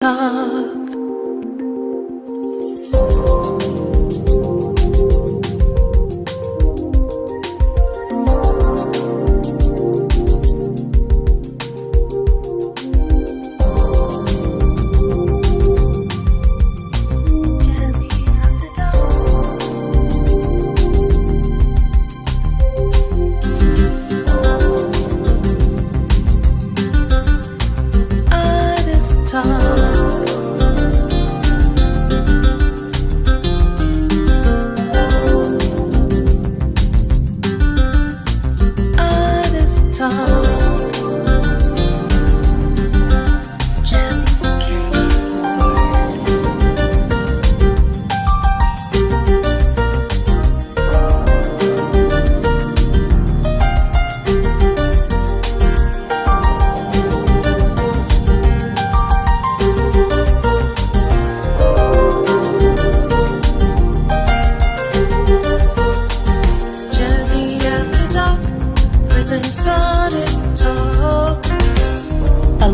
talk.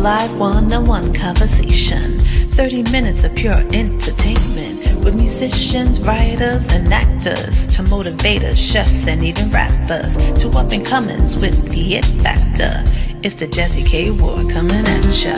Live one-on-one conversation, 30 minutes of pure entertainment with musicians, writers, and actors to motivators, chefs, and even rappers to up-and-comings with the it factor. It's the Jazzie K.Ward coming at ya.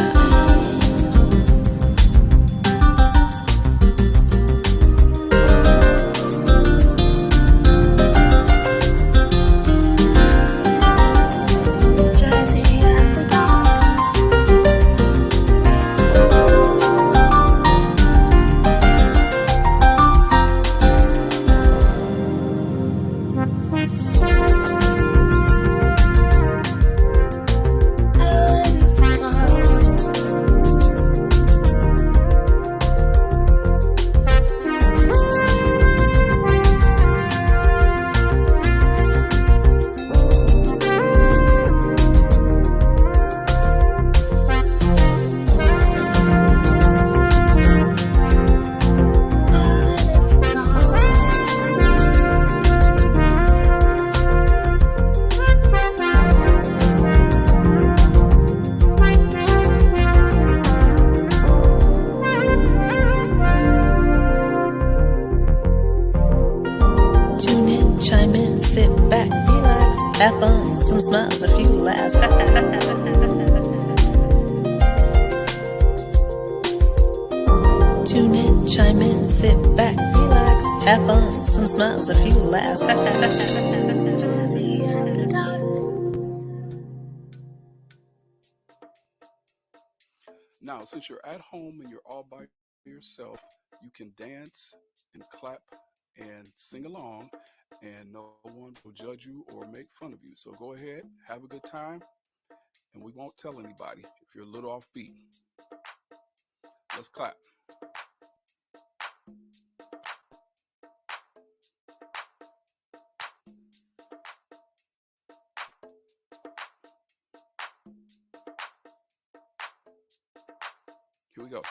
Have fun, some smiles, a few laughs. Tune in, chime in, sit back, relax. Have fun, some smiles, a few laughs. Now, since you're at home and you're all by yourself, you can dance and clap and sing along, and no one will judge you or make fun of you. So go ahead, have a good time, and we won't tell anybody if you're a little off beat. Let's clap. Here we go.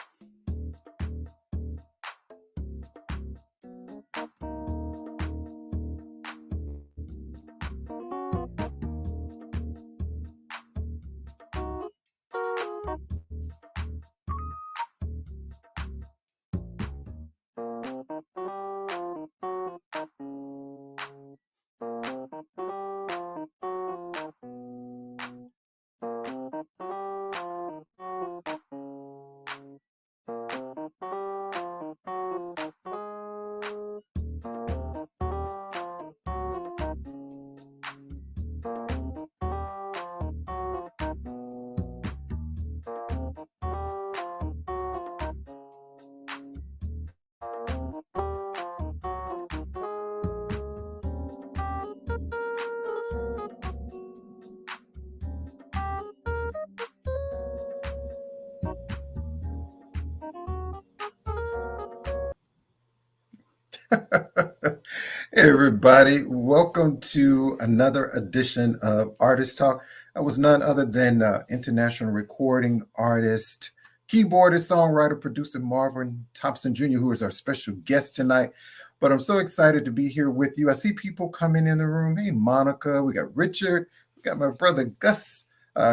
Hey everybody, welcome to another edition of Artist Talk. I was none other than international recording artist, keyboardist, songwriter, producer Marvin Thompson Jr., who is our special guest tonight. But I'm so excited to be here with you. I see people coming in the room. Hey, Monica, we got Richard, we got my brother Gus.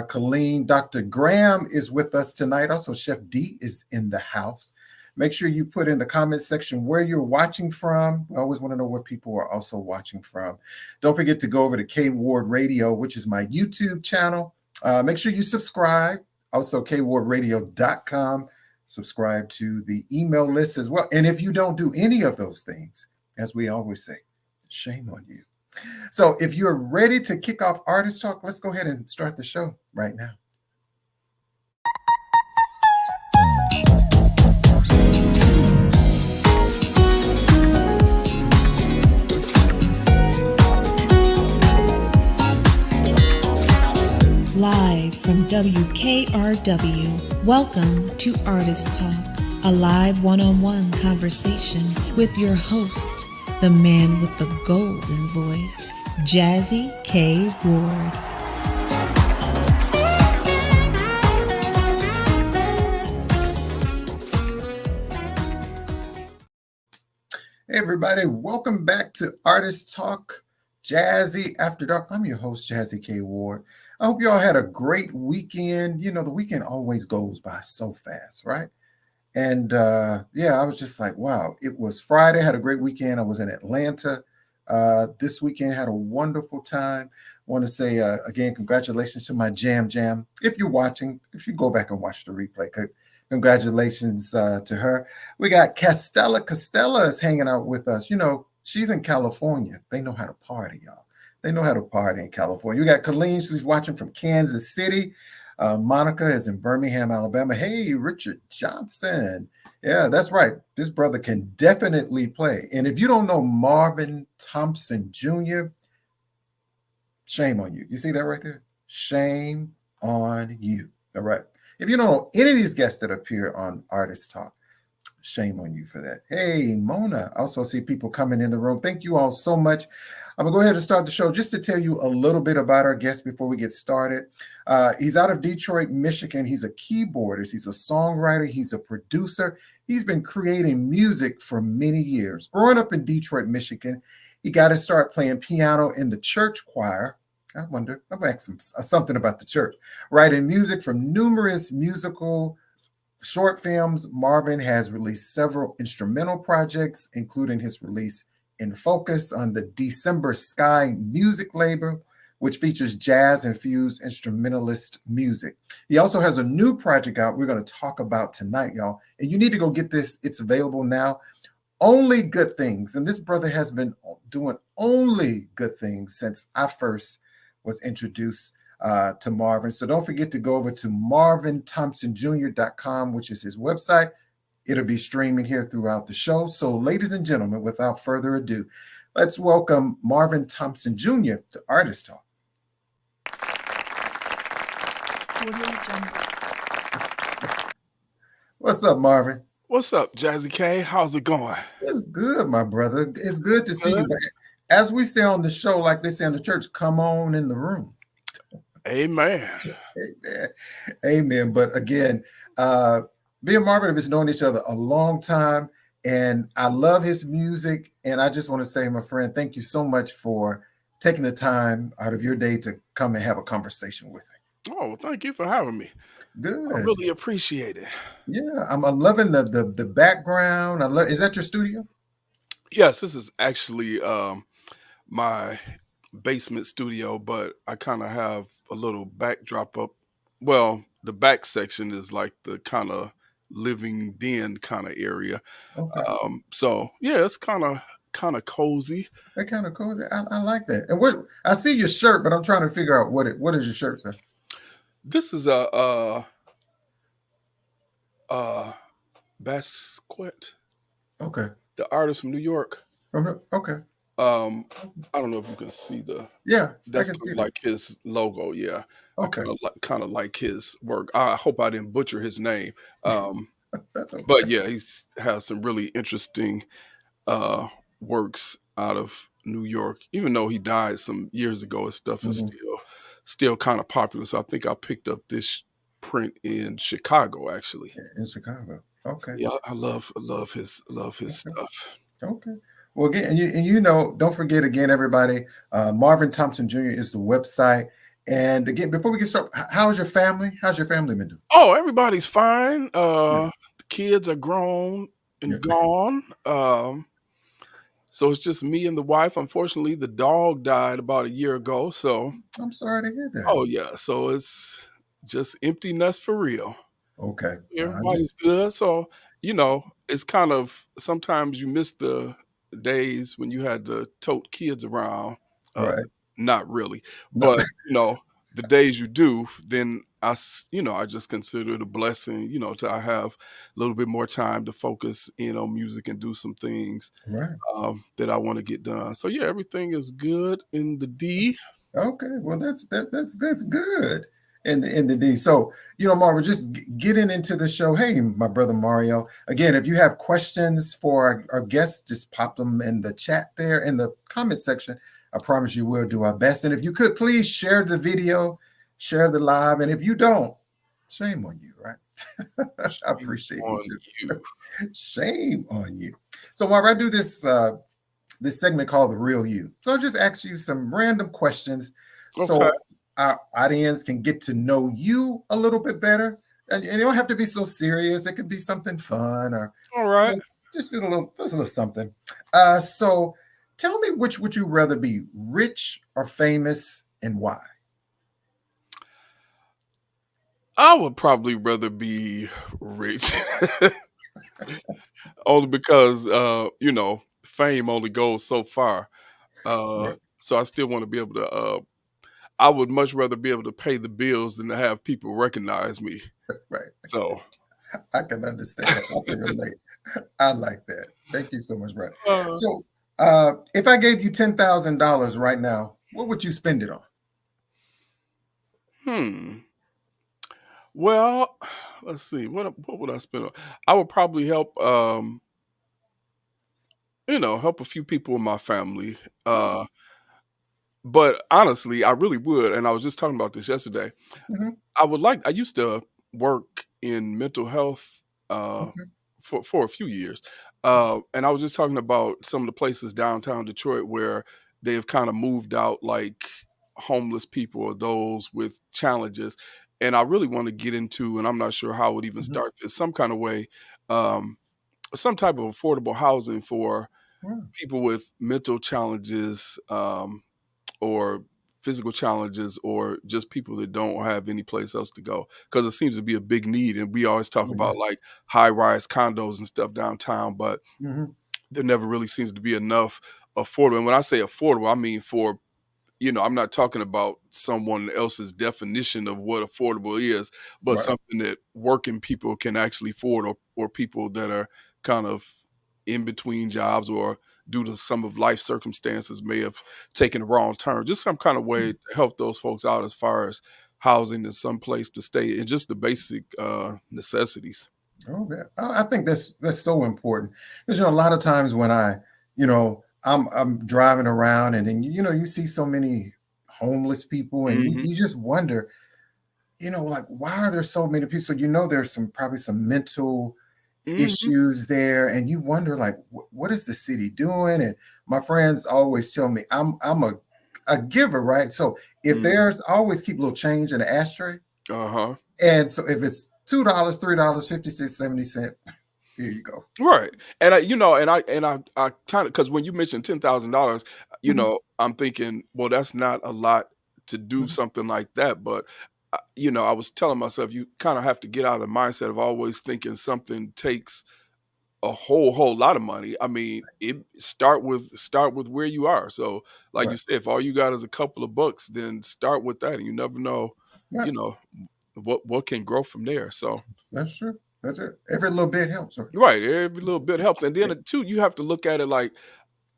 Colleen. Dr. Graham is with us tonight. Also, Chef D is in the house. Make sure you put in the comment section where you're watching from. We always want to know where people are also watching from. Don't forget to go over to K.Ward Radio, which is my YouTube channel. Make sure you subscribe. Also, kwardradio.com. Subscribe to the email list as well. And if you don't do any of those things, as we always say, shame on you. So if you're ready to kick off Artist Talk, let's go ahead and start the show right now. Live from WKRW, welcome to Artist Talk, a live one-on-one conversation with your host, the man with the golden voice, Jazzie K.Ward. Hey everybody, welcome back to Artist Talk, Jazzie After Dark. I'm your host, Jazzie K.Ward. I hope you all had a great weekend. You know, the weekend always goes by so fast, right? And yeah, I was just like, wow, it was Friday. Had a great weekend. I was in Atlanta this weekend, had a wonderful time. Want to say again, congratulations to my Jam. If you're watching, if you go back and watch the replay, congratulations to her. We got Castella. Castella is hanging out with us. You know, she's in California. They know how to party, y'all. They know how to party in California. You got Colleen, she's watching from Kansas City. Monica is in Birmingham, Alabama. Hey, Richard Johnson. Yeah, that's right. This brother can definitely play. And if you don't know Marvin Thompson Jr., shame on you. You see that right there? Shame on you. All right. If you don't know any of these guests that appear on Artist Talk, shame on you for that. Hey, Mona. I also see people coming in the room. Thank you all so much. I'm going to go ahead and start the show just to tell you a little bit about our guest before we get started. He's out of Detroit, Michigan. He's a keyboardist. He's a songwriter. He's a producer. He's been creating music for many years. Growing up in Detroit, Michigan, he got to start playing piano in the church choir. I wonder, I'll ask him something about the church. Writing music from numerous musical short films. Marvin has released several instrumental projects, including his release In Focus on the December Sky music label, which features jazz-infused instrumentalist music. He also has a new project out we're going to talk about tonight, y'all. And you need to go get this. It's available now. Only Good Things. And this brother has been doing only good things since I first was introduced to Marvin. So don't forget to go over to marvinthompsonjr.com, which is his website. It'll be streaming here throughout the show. So ladies and gentlemen, without further ado, let's welcome Marvin Thompson Jr. to Artist Talk. What's up, Marvin? What's up, Jazzie K? How's it going? It's good, my brother. It's good to see you back. As we say on the show, like they say in the church, come on in the room. Amen. Amen. Amen. But again, me and Marvin have been knowing each other a long time, and I love his music. And I just want to say, my friend, thank you so much for taking the time out of your day to come and have a conversation with me. Oh, well, thank you for having me. Good. I really appreciate it. Yeah, I'm loving the background. Is that your studio? Yes, this is actually my basement studio, but I kind of have a little backdrop up. Well, the back section is like the kind of living den kind of area. Okay. So yeah, it's kind of cozy. That kind of cozy. I like that. And what I see your shirt, but I'm trying to figure out what is your shirt say? This is a Basquiat. Okay. The artist from New York. Okay. I don't know if you can see that's like his logo. Yeah. Okay. I kind of like his work. I hope I didn't butcher his name. That's okay. But yeah, he has some really interesting works out of New York. Even though he died some years ago, his stuff is still kind of popular. So I think I picked up this print in Chicago, actually. In Chicago. Okay. So yeah, I love his stuff. Okay. Well, again, and you know, don't forget again, everybody, Marvin Thompson Jr. is the website. And again, before we get started, how's your family? How's your family been doing? Oh, everybody's fine. Yeah, The kids are grown yeah. and gone. So it's just me and the wife. Unfortunately, the dog died about a year ago. So, I'm sorry to hear that. oh yeah, so it's just empty nest for real. Okay, I Everybody's understand. good. So, it's kind of sometimes you miss the days when you had to tote kids around. Uh, Right. Not really, No, but the days you do, then I just consider it a blessing, to have a little bit more time to focus in on music and do some things right. that I want to get done. So yeah, everything is good in the D. Okay, well that's good. In the D. So Marvin, just getting into the show. Hey, my brother Mario. Again, if you have questions for our guests, just pop them in the chat there in the comment section. I promise you we'll do our best. And if you could please share the video, share the live. And if you don't, shame on you, right? I Shame appreciate you on too. you. Shame on you. So Marvin, I do this segment called The Real You. So I'll just ask you some random questions Okay. so our audience can get to know you a little bit better. And you don't have to be so serious. It could be something fun or All right. you know, just a little something. So tell me, which would you rather be, rich or famous, and why? I would probably rather be rich. Only because fame only goes so far. Right, So I still want to be able to I would much rather be able to pay the bills than to have people recognize me. right. So I can understand. I can relate. I like that. Thank you so much, Brad. uh, So, if I gave you $10,000 right now, what would you spend it on? hmm. Well, let's see. What would I spend on? I would probably help a few people in my family. Okay. But honestly, I really would, and I was just talking about this yesterday. Mhm. I used to work in mental health uh, Okay. for a few years, and I was just talking about some of the places downtown Detroit where they have kind of moved out like homeless people or those with challenges, and I really want to get into, and I'm not sure how I would even Mhm. start this, some kind of way, um, some type of affordable housing for Wow. people with mental challenges. Or physical challenges or just people that don't have any place else to go because it seems to be a big need, and we always talk Oh, about yes. like high rise condos and stuff downtown, but Mhm. there never really seems to be enough affordable. And when I say affordable, I mean for I'm not talking about someone else's definition of what affordable is, but Right. something that working people can actually afford, or people that are kind of in between jobs or due to some of life circumstances may have taken a wrong turn. Just some kind of way Mhm. to help those folks out as far as housing and some place to stay and just the basic necessities. Okay. I think that's so important because a lot of times when I'm driving around and then you see so many homeless people and you, Hmm. you just wonder, like, why are there so many people? So there's probably some mental Hmm. issues there, and you wonder, like, what is the city doing? And my friends always tell me I'm a giver, right? So if Hmm. there's, I always keep a little change in the ashtray, Uh-huh. and so if it's $2, $3, 50 cents, 70 cents, here you go. Right. And I kind of, because when you mentioned $10,000, Mhm, I'm thinking, well, that's not a lot to do mhm, something like that. But I was telling myself you kind of have to get out of the mindset of always thinking something takes a whole lot of money. I mean, it start with where you are. So, like you right, said, if all you got is a couple of bucks, then start with that, and you never know, right. you know, what can grow from there. So. That's true. That's it. Every little bit helps. Right? Right, every little bit helps, and Yeah. then too, you have to look at it like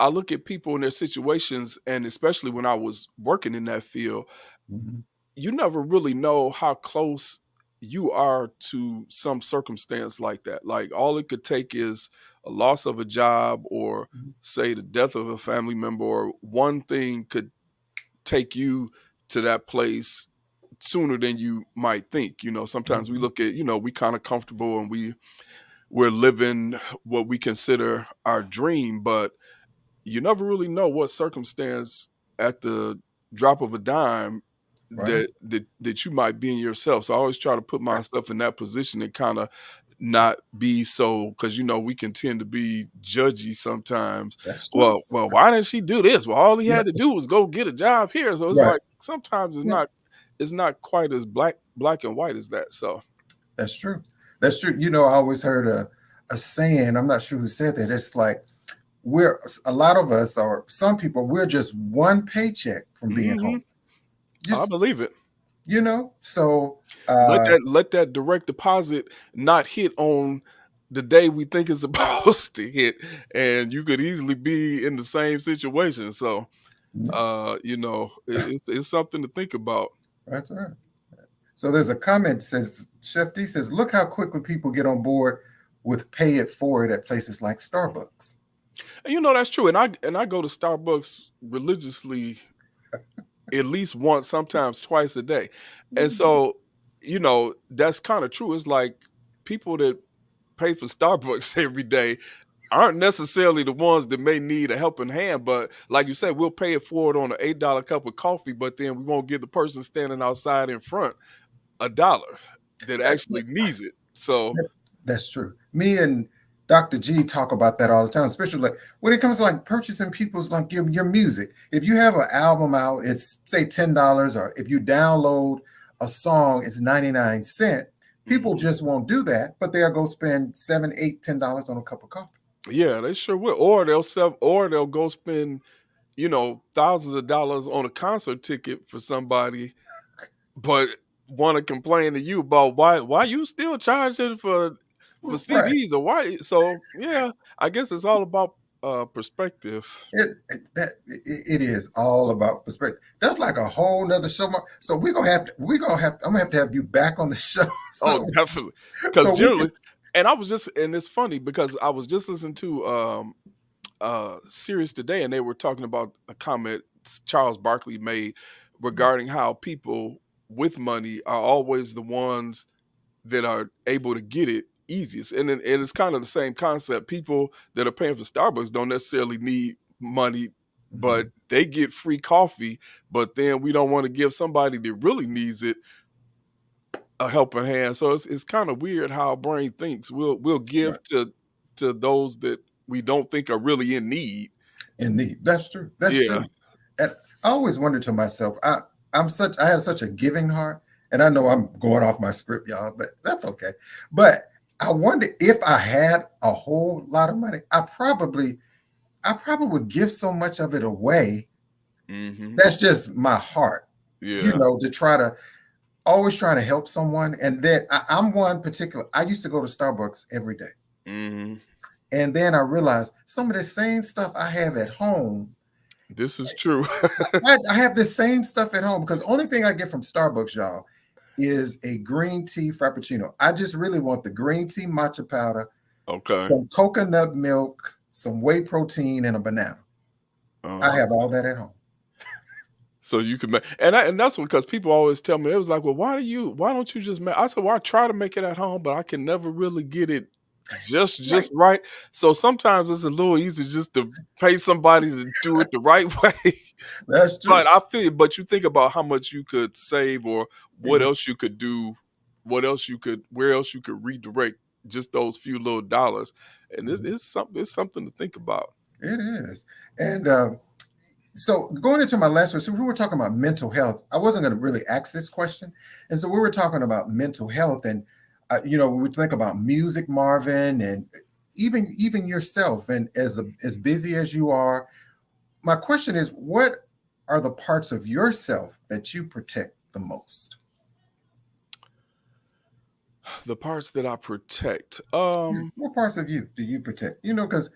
I look at people in their situations, and especially when I was working in that field, Mhm, you never really know how close you are to some circumstance like that. Like all it could take is a loss of a job, or mhm, say the death of a family member, or one thing could take you to that place sooner than you might think. Sometimes we mhm. look at, we kind of comfortable and we're living what we consider our dream, but you never really know what circumstance at the drop of a dime Right. that you might be in yourself. So I always try to put myself in that position and kind of not be so, because we can tend to be judgy sometimes. That's true. Well, why didn't she do this? Well, all he Yeah. had to do was go get a job here. So it's Right. like sometimes Yeah. it's not quite as black and white as that. So That's true. That's true. I always heard a saying, I'm not sure who said that. It's like we're a lot of us, or some people, we're just one paycheck from being mhm, homeless. I Just, believe it. so Let that direct deposit not hit on the day we think it's supposed to hit, and you could easily be in the same situation. So, yeah, it's something to think about. that's right. So there's a comment says, Chef D says, look how quickly people get on board with pay it forward at places like Starbucks. And that's true. And I go to Starbucks religiously at least once, sometimes twice a day. And so, that's kind of true. It's like people that pay for Starbucks every day aren't necessarily the ones that may need a helping hand, but like you said, we'll pay it forward on an $8 cup of coffee, but then we won't give the person standing outside in front $1 that That- actually needs it. So that- that's true. Me and Dr. G talk about that all the time, especially like when it comes to like purchasing people's like your music. If you have an album out, it's say $10, or if you download a song, it's 99 cents. People mhm. just won't do that, but they'll go spend 7, 8, $10 on a cup of coffee. Yeah, they sure will. Or they'll go spend, thousands of dollars on a concert ticket for somebody, but want to complain to you about why you still charging for Right. CDs, or why. So yeah, I guess it's all about perspective. It is all about perspective. That's like a whole nother show. So I'm gonna have to have you back on the show. Oh, So definitely. Because so we can generally, and it's funny because I was just listening to Sirius today, and they were talking about a comment Charles Barkley made regarding how people with money are always the ones that are able to get it easiest. And it's kind of the same concept. People that are paying for Starbucks don't necessarily need money, but Mhm. they get free coffee. But then we don't want to give somebody that really needs it a helping hand. So it's kind of weird how our brain thinks. We'll Right. give to those that we don't think are really in need. In need. That's true. That's Yeah. true. And I always wonder to myself, I have such a giving heart, and I know I'm going off my script, y'all, but that's okay. But I wonder if I had a whole lot of money, I probably would give so much of it away. Hmm. That's just my heart, Yeah. to try to always trying to help someone. And then I'm one particular, I used to go to Starbucks every day. Hmm. And then I realized some of the same stuff I have at home. This is true. I have the same stuff at home because only thing I get from Starbucks, y'all, is a green tea frappuccino. I just really want the green tea matcha powder, Okay. some coconut milk, some whey protein, and a banana. I Uh-huh. have all that at home. So you can make, and that's because people always tell me, it was like, well, why don't you just make? I said, well, I try to make it at home, but I can never really get it Right. just right. So sometimes it's a little easier just to pay somebody to do it the right way. That's But true. but you think about how much you could save, or what else you could do, where else you could redirect just those few little dollars, and it's something to think about. It is. And so going into my last one, so we were talking about mental health. I wasn't going to really ask this question. And so we were talking about mental health. And, when we think about music, Marvin, and even yourself, and as busy as you are, my question is, what are the parts of yourself that you protect the most? The parts that I protect, Yeah. What parts of you do you protect? Because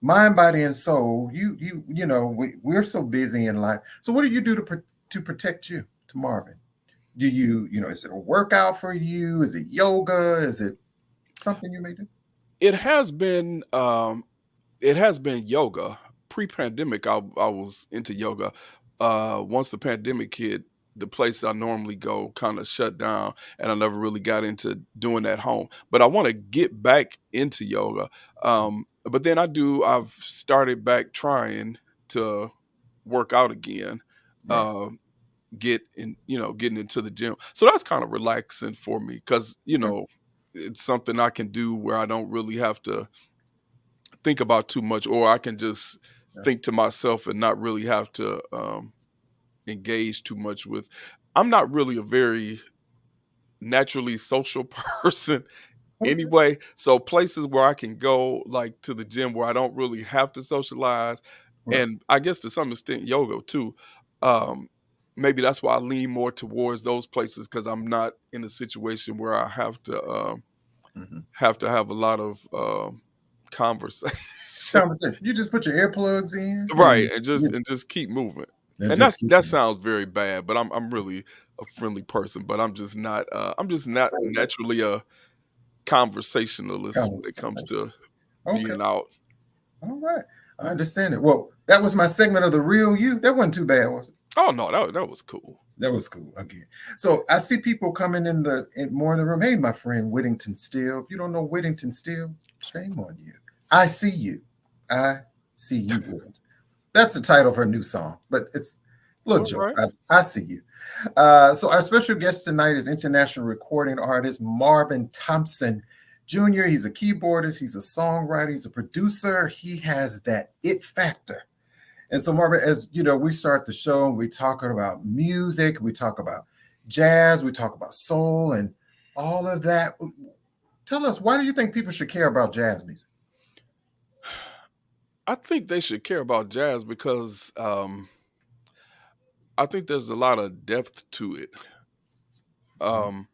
mind, body, and soul. We're so busy in life. So what do you do to protect you, to Marvin? Do is it a workout for you? Is it yoga? Is it something you may do? it has been um it has been yoga. Pre-pandemic, I was into yoga. Once the pandemic hit, the place I normally go kind of shut down, and I never really got into doing that home. But I want to get back into yoga. But then I've started back trying to work out again. Right. Um, getting into the gym. So that's kind of relaxing for me because Okay. it's something I can do where I don't really have to think about too much, or I can just Yeah. think to myself and not really have to engage too much with. I'm not really a very naturally social person Okay. anyway. So places where I can go, like to the gym, where I don't really have to socialize, Right. and I guess to some extent yoga too. Um, Maybe that's why I lean more towards those places because I'm not in a situation where I Mhm. have to have a lot of conversation. Conversation. You just put your earplugs in Right, and and you just keep moving. and And just keep that moving. sounds very bad, but I'm really a friendly person, but I'm just not naturally a conversationalist when it comes Conversation. to Okay. being out. All right. I understand it. Well, that was my segment of the real you. That wasn't too bad, was it? Oh no, that was cool. That was cool again. So I see people coming in more in the room. Hey, my friend Whittington Steele. If you don't know Whittington Steele, shame on you. I see you. I see you, Whittington. That's the title of her new song, but it's a little All joke. right. I see you. So our special guest tonight is international recording artist Marvin Thompson Jr. He's a keyboardist, he's a songwriter, he's a producer. He has that it factor. And so, Marvin, as you know, we start the show and we talk about music, we talk about jazz, we talk about soul, and all of that. Tell us, why do you think people should care about jazz music? I think they should care about jazz because I think there's a lot of depth to it. Mhm. Um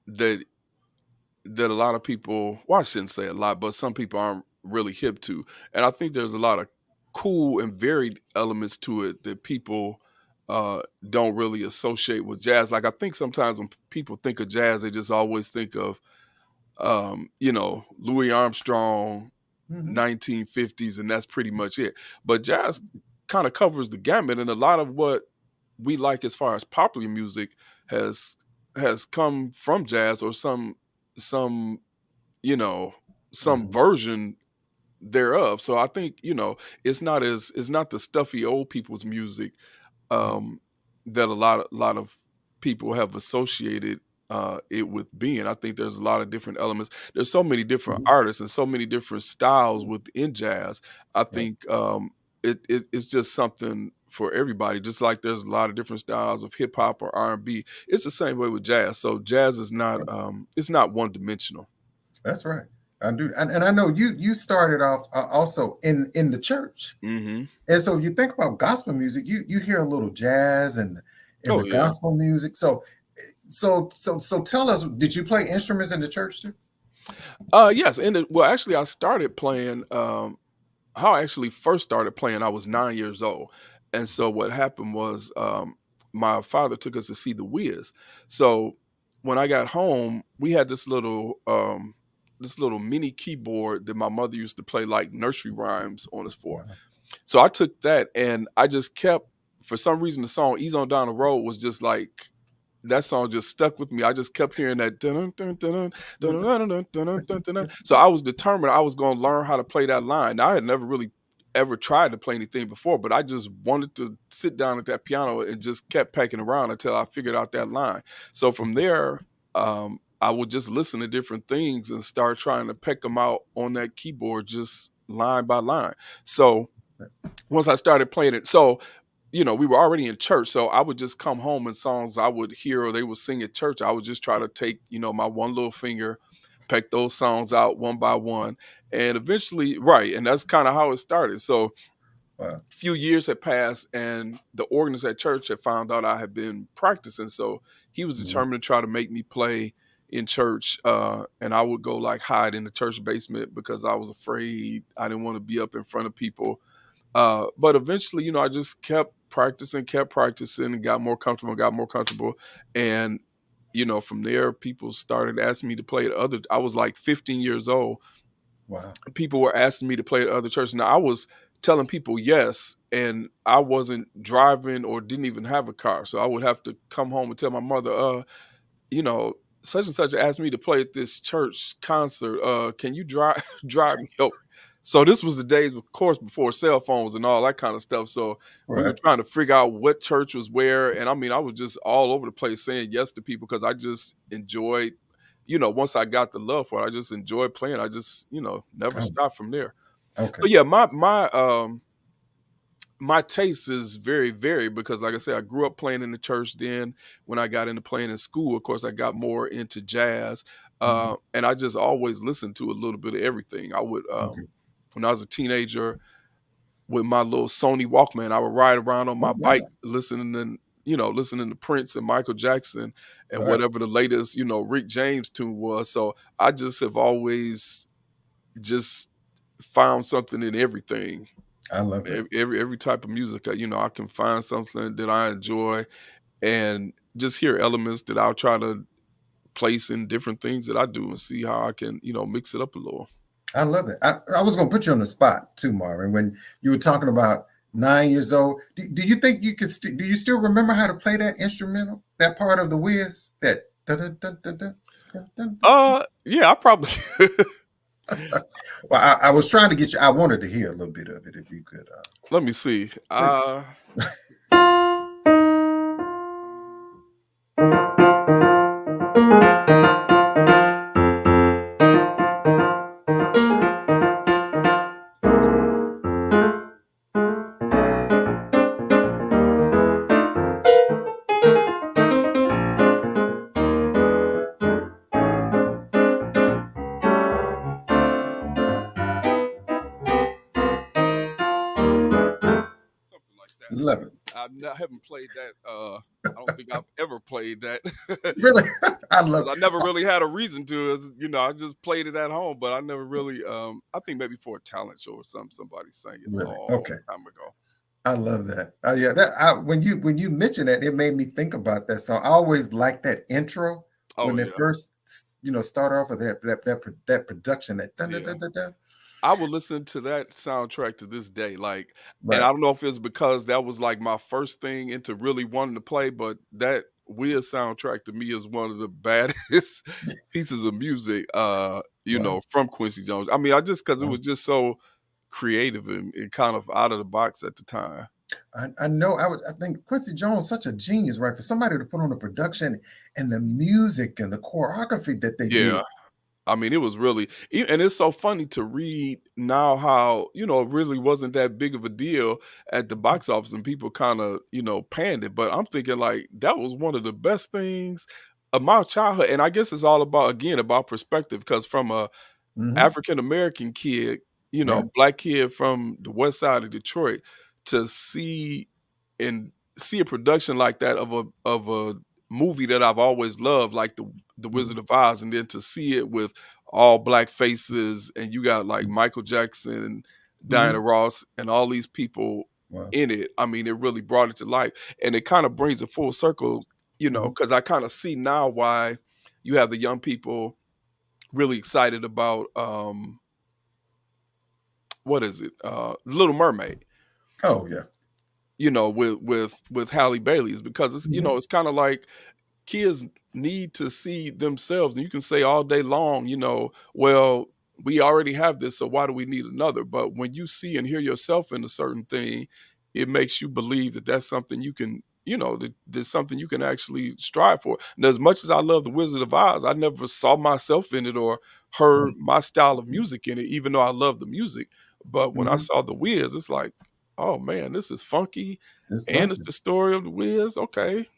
that that a lot of people, well, I shouldn't say a lot, but some people aren't really hip to. And I think there's a lot of cool and varied elements to it that people don't really associate with jazz. Like I think sometimes when people think of jazz, they just always think of Louis Armstrong, Mhm. 1950s, and that's pretty much it. But jazz kind of covers the gamut, and a lot of what we like as far as popular music has come from jazz or some you know some Mhm. version thereof. So I think it's not the stuffy old people's music um, that a lot of people have associated it with being. I think there's a lot of different elements. There's so many different Mhm. artists and so many different styles within jazz. I Right. think it's just something for everybody. Just like there's a lot of different styles of hip hop or R&B. It's the same way with jazz. So jazz is not Right. it's not one dimensional. That's right. I do, and I know you started off also in the church, Hmm. and so you think about gospel music, you hear a little jazz and in Oh the yeah. gospel music. So tell us, did you play instruments in the church too? Yes, well, actually, I started playing. How I actually first started playing, I was 9 years old, and so what happened was, my father took us to see the Wiz. So when I got home, we had this little mini keyboard that my mother used to play like nursery rhymes on us for. Wow. So I took that and I just kept, for some reason, the song "Ease on Down the Road" was just like that song just stuck with me. I just kept hearing that dun dun dun dun dun dun dun dun dun dun. So I was determined I was going to learn how to play that line. Now, I had never really ever tried to play anything before, but I just wanted to sit down at that piano and just kept pecking around until I figured out that line. So from there, I would just listen to different things and start trying to peck them out on that keyboard, just line by line. So once I started playing it, so we were already in church, so I would just come home and songs I would hear or they would sing at church. I would just try to take, my one little finger, peck those songs out one by one, and eventually, right, and that's kind of how it started. So Wow. a few years had passed, and the organist at church had found out I had been practicing, so he was Mhm. determined to try to make me play in church, and I would go like hide in the church basement because I was afraid. I didn't want to be up in front of people, but eventually, I just kept practicing, and got more comfortable. And, from there, people started asking me to play at I was like 15 years old. Wow. People were asking me to play at other churches. Now, I was telling people yes, and I wasn't driving or didn't even have a car. So I would have to come home and tell my mother, such and such asked me to play at this church concert. Can you drive drive me over? So this was the days, of course, before cell phones and all that kind of stuff. So we were Right. trying to figure out what church was where. And I mean, I was just all over the place saying yes to people because I just enjoyed, once I got the love for it, I just enjoyed playing. I just, never Oh, stopped from there. okay. So yeah, my taste is very varied because like I said, I grew up playing in the church. Then when I got into playing in school, of course, I got more into jazz. Mhm. And I just always listened to a little bit of everything. I would Okay. when I was a teenager with my little Sony Walkman, I would ride around on Oh, my bike wow. listening to Prince and Michael Jackson and Right. whatever the latest, Rick James tune was. So I just have always just found something in everything. I love it. Every type of music, I can find something that I enjoy and just hear elements that I'll try to place in different things that I do and see how I can, mix it up a little. I love it. I was going to put you on the spot too, Marvin, when you were talking about 9 years old. Do you think you could? Do you still remember how to play that instrumental? That part of the whiz? That. Dun, dun, dun, dun, dun, dun, dun, dun. Yeah, I probably Well, I was trying to get you. I wanted to hear a little bit of it, if you could. let me see. Please. Something like that. Love it. Haven't played that. I don't think I've ever played that Really, I love. because I never really had a reason to. I just played it at home, but I never really. I think maybe for a talent show or something, somebody sang it Really, long okay. time ago. I love that. Yeah, when you mentioned that, it made me think about that song. I always like that intro Oh when they yeah, first, start off with that production. That dun, dun, yeah. dun, dun, dun. I would listen to that soundtrack to this day, like, and Right. I don't know if it's because that was like my first thing into really wanting to play, but that Wiz soundtrack to me is one of the baddest pieces of music, Wow. from Quincy Jones. I mean, I just because it Wow. was just so creative and kind of out of the box at the time. I know. I think Quincy Jones such a genius, right? For somebody to put on the production and the music and the choreography that they Yeah. did. I mean, it was really and it's so funny to read now how, it really wasn't that big of a deal at the box office and people kind of, panned it. But I'm thinking like that was one of the best things of my childhood. And I guess it's all about again about perspective because from a Hmm. African American kid, Right. black kid from the west side of Detroit to and see a production like that of a movie that I've always loved, like the Hmm. Wizard of Oz, and then to see it with all black faces, and you got like Michael Jackson and Diana Hmm. Ross and all these people Wow. in it. I mean, it really brought it to life, and it kind of brings it full circle, Hmm. because I kind of see now why you have the young people really excited about what is it? Little Mermaid, Oh yeah. with Halle Bailey is because it's Hmm. it's kind of like kids need to see themselves and you can say all day long, well, we already have this, so why do we need another? But when you see and hear yourself in a certain thing, it makes you believe that that's something you can that there's something you can actually strive for. And as much as I love the Wizard of Oz, I never saw myself in it or heard my style of music in it, even though I love the music. But when I Hmm. saw the Wiz, it's like, oh man, this is funky It's and it's funky. the story of the Wiz. Okay.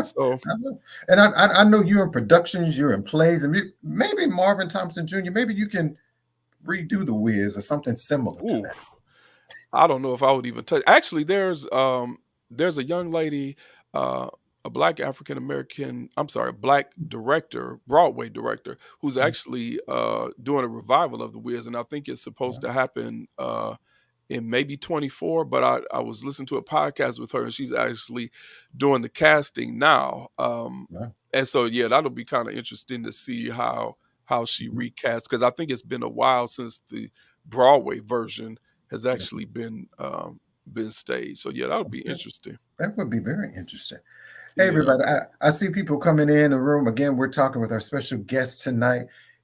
So I know. And I know you're in productions, you're in plays, and maybe Marvin Thompson Jr. Maybe you can redo the Wiz or something similar to ooh, that. I don't know if I would even touch. Actually, there's a young lady, uh, a black African American, I'm sorry, black director, Broadway director, who's Mm. actually doing a revival of The Wiz, and I think it's supposed Wow. to happen in maybe 24. But I was listening to a podcast with her, and she's actually doing the casting now. Wow. And so yeah, that'll be kind of interesting to see how she Mhm. recasts because I think it's been a while since the Broadway version has Yeah. actually been staged. So yeah, that'll be Yeah. interesting. That would be very interesting. Hey, Yeah. everybody. I see people coming in the room. Again, we're talking with our special guest tonight,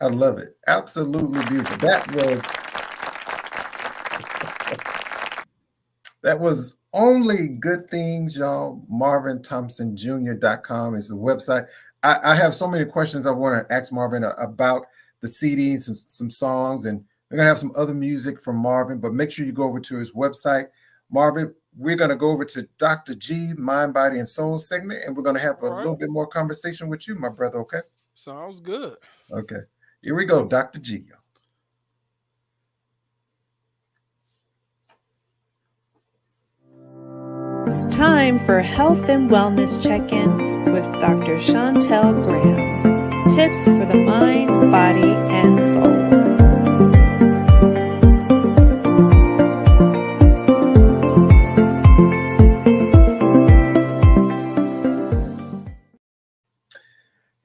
I love it. Absolutely beautiful. That was Only Good Things, y'all. MarvinThompsonJr.com is the website. I have so many questions I want to ask Marvin about the CD, some songs, and we're going to have some other music from Marvin, but make sure you go over to his website. Marvin, we're going to go over to Dr. G, Mind, Body, and Soul segment, and we're going to have a All right. little bit more conversation with you, my brother, okay? Sounds good. Okay. Here we go, Dr. G. It's time for Health and Wellness Check-In with Dr. Chantel Graham. Tips for the mind, body, and soul.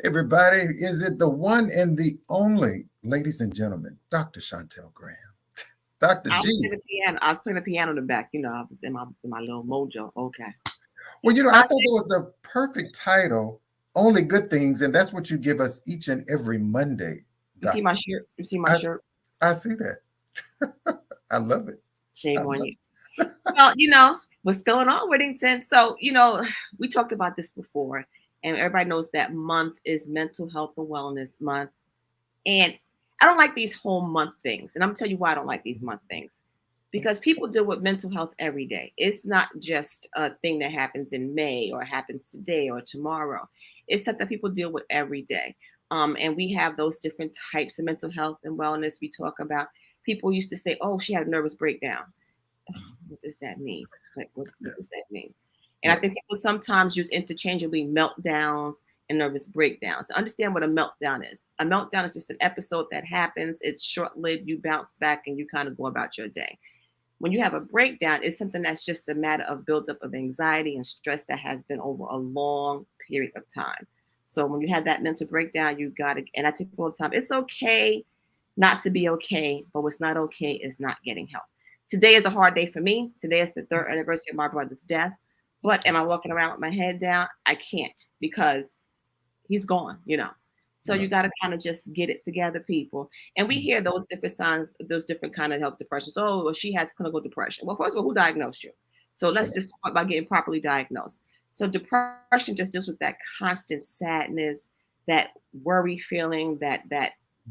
Everybody, is it the one and the only, ladies and gentlemen, Dr. Chantel Graham? Dr. I G. was playing the piano. I was playing the piano in the back. You know, I was in my little mojo. Okay. Well, I thought it was the perfect title, Only Good Things, and that's what you give us each and every Monday. You see my shirt? You see my shirt? I see that. I love it. Shame on you. Well, what's going on, Whittington? So, we talked about this before, and everybody knows that month is Mental Health and Wellness Month. And I don't like these whole month things. And I'm going to tell you why I don't like these month things. Because people deal with mental health every day. It's not just a thing that happens in May or happens today or tomorrow. It's something that people deal with every day. And we have those different types of mental health and wellness. We talk about people used to say, "Oh, she had a nervous breakdown." What does that mean? Like, what Yeah. does that mean? And I think people sometimes use interchangeably meltdowns and nervous breakdowns. Understand what a meltdown is. A meltdown is just an episode that happens. It's short-lived. You bounce back and you kind of go about your day. When you have a breakdown, it's something that's just a matter of buildup of anxiety and stress that has been over a long period of time. So when you have that mental breakdown, you got to, and I tell people all the time, it's okay not to be okay, but what's not okay is not getting help. Today is a hard day for me. Today is the 3rd anniversary of my brother's death. But am I walking around with my head down? I can't, because he's gone, So you got to kind of just get it together, people. And we hear those different signs, those different kind of health depressions. Oh, well, she has clinical depression. Well, first of all, who diagnosed you? So let's just start by getting properly diagnosed. So depression just deals with that constant sadness, that worry feeling, that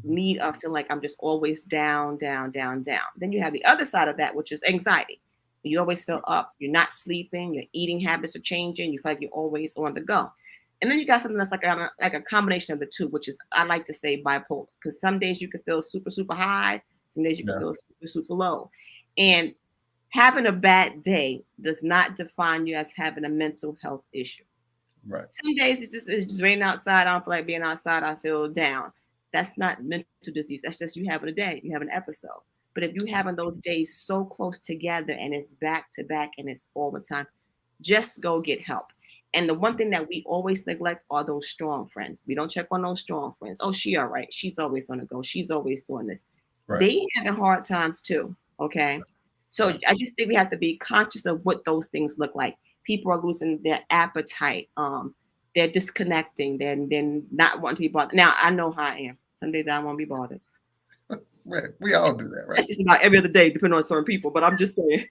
need of feeling like I'm just always down, down, down, down. Then you have the other side of that, which is anxiety. You always feel up. You're not sleeping. Your eating habits are changing. You feel like you're always on the go. And then you got something that's like a combination of the two, which is, I like to say, bipolar. Because some days you can feel super, super high. Some days you can feel super, super low. And having a bad day does not define you as having a mental health issue. Right. Some days it's just raining outside. I don't feel like being outside. I feel down. That's not mental disease. That's just you having a day. You have an episode. But if you're having those days so close together and it's back to back and it's all the time, just go get help. And the one thing that we always neglect are those strong friends. We don't check on those strong friends. Oh, she all right. She's always on the go. She's always doing this. Right. They having hard times too. Okay. So I just think we have to be conscious of what those things look like. People are losing their appetite. They're disconnecting. They're not wanting to be bothered. Now, I know how I am. Some days I don't want to be bothered. Right. We all do that, right? That's just about every other day, depending on certain people. But I'm just saying.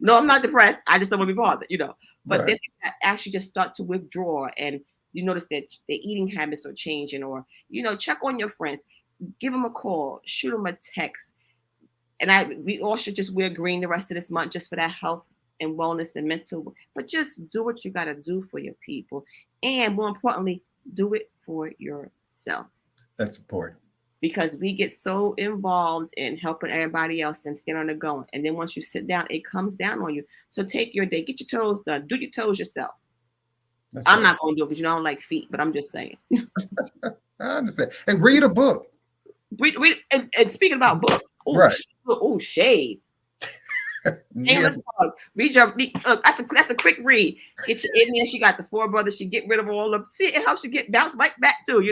No, I'm not depressed. I just don't want to be bothered, But then you actually just start to withdraw, and you notice that their eating habits are changing, or check on your friends, give them a call, shoot them a text. And we all should just wear green the rest of this month just for that health and wellness and mental. But just do what you got to do for your people, and more importantly, do it for yourself. That's important. Because we get so involved in helping everybody else and stand on the go. And then once you sit down, it comes down on you. So take your day, get your toes done, do your toes yourself. I'm not going to do it because I don't like feet, but I'm just saying. I understand. And read a book. Read and speaking about books. Shade. Read that's a quick read. Get you in there. She got the 4 brothers. She get rid of all of. See, it helps you bounce right back too,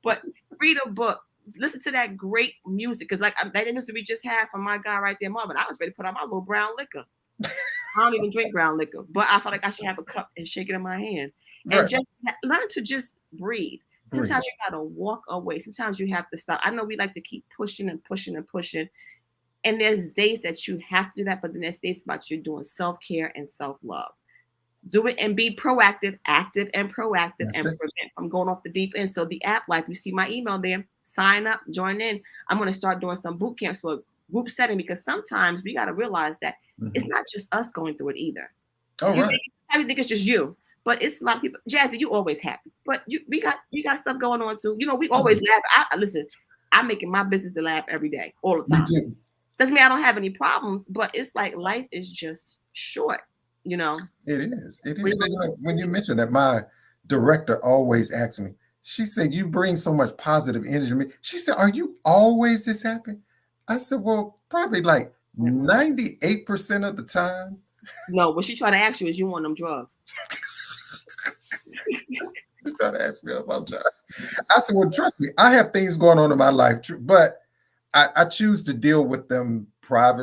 But read a book. Listen to that great music, because like that music we just had from my guy right there, Marvin. I was ready to put on my little brown liquor. I don't even drink brown liquor, but I felt like I should have a cup and shake it in my hand and just learn to just breathe. Sometimes you gotta walk away. Sometimes you have to stop. I know we like to keep pushing and pushing and pushing, and there's days that you have to do that, but then there's days about you doing self-care and self-love. Do it and be proactive, active and proactive, and prevent from going off the deep end. So the app life, you see my email there, sign up, join in. I'm going to start doing some boot camps for group setting, because sometimes we got to realize that it's not just us going through it either. You think it's just you, but it's a lot of people. Jazzie, you always happy, but you got stuff going on too. We always laugh. Listen, I'm making my business to laugh every day, all the time. Doesn't mean I don't have any problems, but it's like life is just short. It is. It is. When you mentioned that, my director always asks me, she said, you bring so much positive energy to me. She said, are you always this happy? I said, well, probably like 98% of the time. No, what she trying to ask you is you want them drugs. She's trying to ask me about drugs. I said, well, trust me, I have things going on in my life, but I choose to deal with them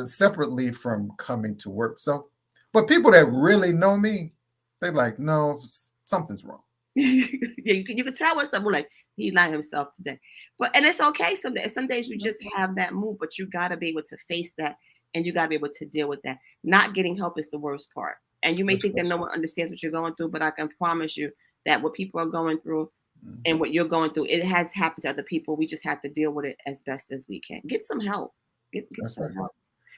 separately from coming to work. So, but people that really know me, they're like, no, something's wrong. Yeah, you can tell when someone like he's not himself today. And it's okay. Some days you just have that mood, but you got to be able to face that, and you got to be able to deal with that. Not getting help is the worst part. And you may think that no one understands what you're going through, but I can promise you that what people are going through and what you're going through, it has happened to other people. We just have to deal with it as best as we can. Get some help. Get some help.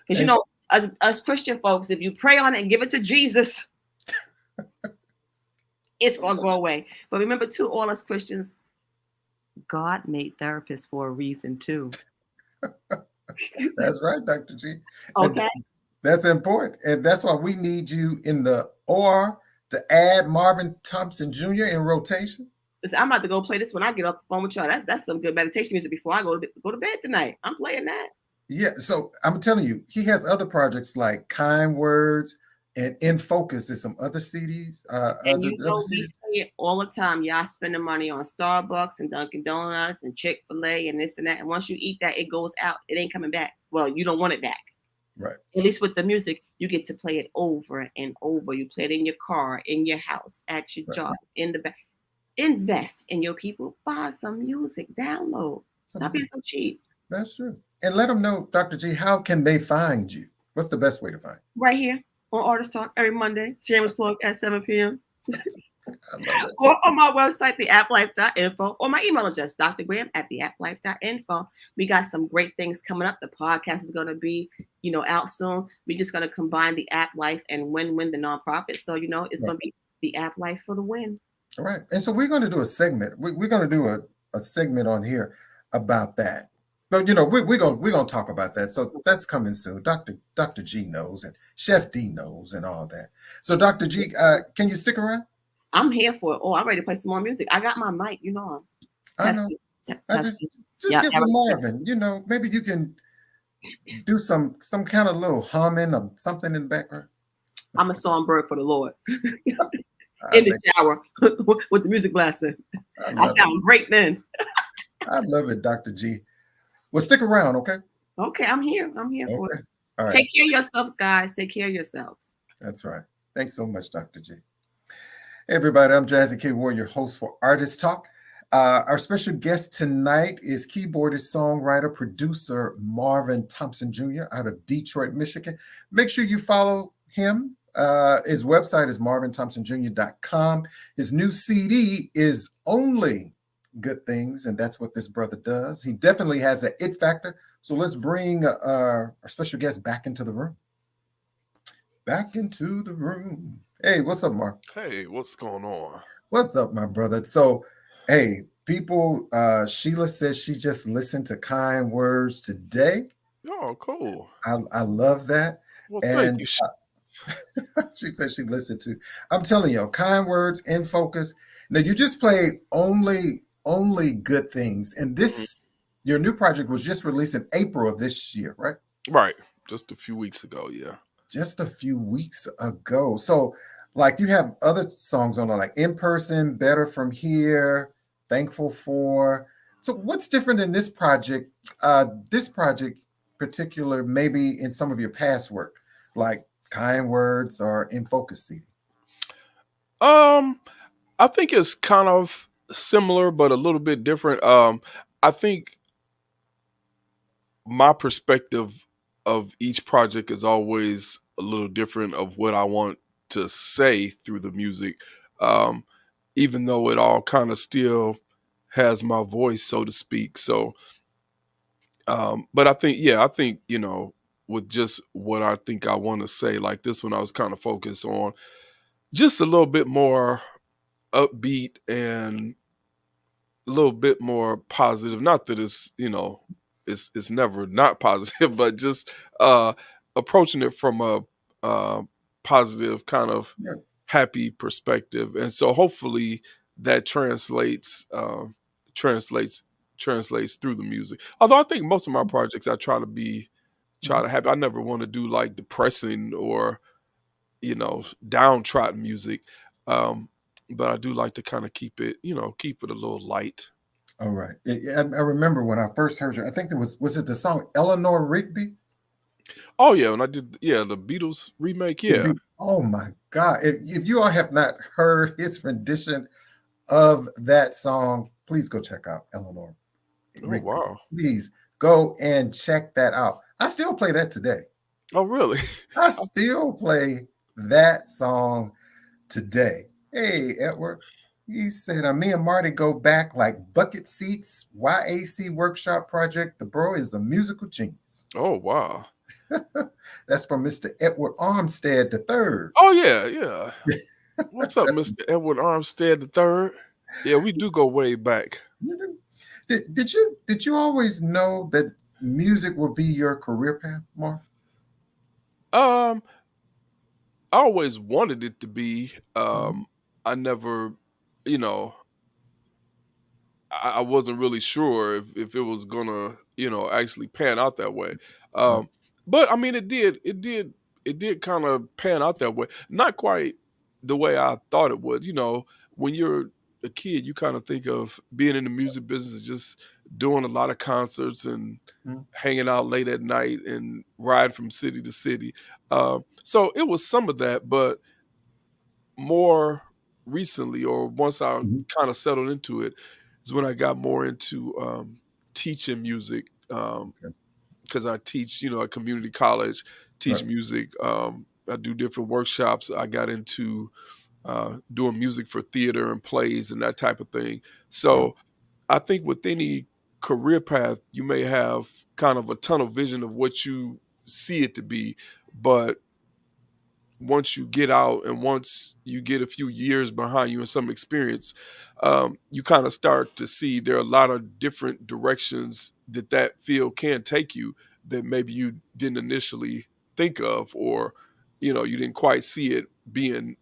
Because us Christian folks, if you pray on it and give it to Jesus, it's going to go away. But remember, too, all us Christians, God made therapists for a reason, too. That's right, Dr. G. And Okay. that's important. And that's why we need you in the OR to add Marvin Thompson Jr. in rotation. Listen, I'm about to go play this when I get off the phone with y'all. That's some good meditation music before I go to bed tonight. I'm playing that. Yeah, so I'm telling you, he has other projects like Kind Words and In Focus is some other CDs. And Other we CDs. play it all the time. Y'all spending money on Starbucks and Dunkin' Donuts and Chick-fil-A and this and that. And once you eat that, it goes out. It ain't coming back. Well, you don't want it back. Right. At least with the music, you get to play it over and over. You play it in your car, in your house, at your job, in the back. Invest in your people. Buy some music. Download. Stop being so cheap. That's true. And let them know, Dr. G, how can they find you? What's the best way to find you? Right here on Artist Talk every Monday. Shameless plug at 7 p.m. I love it. Or on my website, theapplife.info, or my email address, drgraham@theapplife.info. We got some great things coming up. The podcast is going to be, out soon. We're just going to combine the App Life and Win the nonprofit. So, it's going to be the App Life for the win. All right. And so we're going to do a segment. We're going to do a segment on here about that. But, we're going to talk about that. So that's coming soon. Dr. G knows and Chef D knows and all that. So, Dr. G, can you stick around? I'm here for it. Oh, I'm ready to play some more music. I got my mic, I know. I just get with Marvin. Maybe you can do some kind of little humming or something in the background. I'm a songbird for the Lord. In the shower with the music blasting. I sound great then. I love it, Dr. G. Well, stick around, okay? Okay, I'm here. For it. All right. Take care of yourselves, guys. Take care of yourselves. That's right. Thanks so much, Dr. G. Hey, everybody, I'm Jazzie K.Ward, your host for Artist Talk. Our special guest tonight is keyboardist, songwriter, producer Marvin Thompson Jr. out of Detroit, Michigan. Make sure you follow him. His website is marvinthompsonjr.com. His new CD is Only Good Things, and that's what this brother does. He definitely has that it factor. So let's bring our special guest back into the room. Back into the room. Hey, what's up, Mark? Hey, what's going on? What's up, my brother? So, hey, people, Sheila says she just listened to Kind Words today. Oh, cool. I love that. Well, And thank you. she said she listened to. I'm telling you, Kind Words, In Focus. Now, you just played only Good Things. And this, your new project was just released in April of this year, right? Right. Just a few weeks ago, yeah. Just a few weeks ago. So, like, you have other songs on there, like In Person, Better From Here, Thankful For. So what's different in this project? This project particular, maybe in some of your past work, like Kind Words or In Focus CD? I think it's kind of similar, but a little bit different. I think my perspective of each project is always a little different of what I want to say through the music, even though it all kind of still has my voice, so to speak. So, but I think, with just what I think I want to say, like this one, I was kind of focused on just a little bit more upbeat and a little bit more positive. Not that it's never not positive, but just approaching it from a positive kind of happy perspective. And so hopefully that translates through the music. Although I think most of my projects I try to have, I never want to do like depressing or downtrodden music. But I do like to kind of keep it a little light. All right. I remember when I first heard you, I think was it the song Eleanor Rigby? Oh yeah, when I did the Beatles remake, yeah. Oh my God. If you all have not heard his rendition of that song, please go check out Eleanor Rigby. Oh wow. Please go and check that out. I still play that today. Oh really? I still play that song today. Hey, Edward. He said, me and Marty go back like bucket seats, YAC workshop project. The bro is a musical genius. Oh, wow. That's from Mr. Edward Armstead III. Oh, yeah. What's up, Mr. Edward Armstead III? Yeah, we do go way back. Did you always know that music will be your career path, Mark? Um, I always wanted it to be. Mhm. I never, you know, I wasn't really sure if it was gonna, actually pan out that way. Right. Um, but I mean, it did kind of pan out that way. Not quite the way I thought it would. When you're a kid, you kind of think of being in the music business as just doing a lot of concerts and Mhm. hanging out late at night and ride from city to city. So it was some of that, but more recently, or once I Mhm. kind of settled into it, is when I got more into teaching music, Okay. because I teach, at community college, teach Right. music. I do different workshops. I got into doing music for theater and plays and that type of thing. Right. So I think with any career path, you may have kind of a tunnel vision of what you see it to be, but once you get out and once you get a few years behind you and some experience, you kind of start to see there are a lot of different directions that that field can take you that maybe you didn't initially think of, or you didn't quite see it being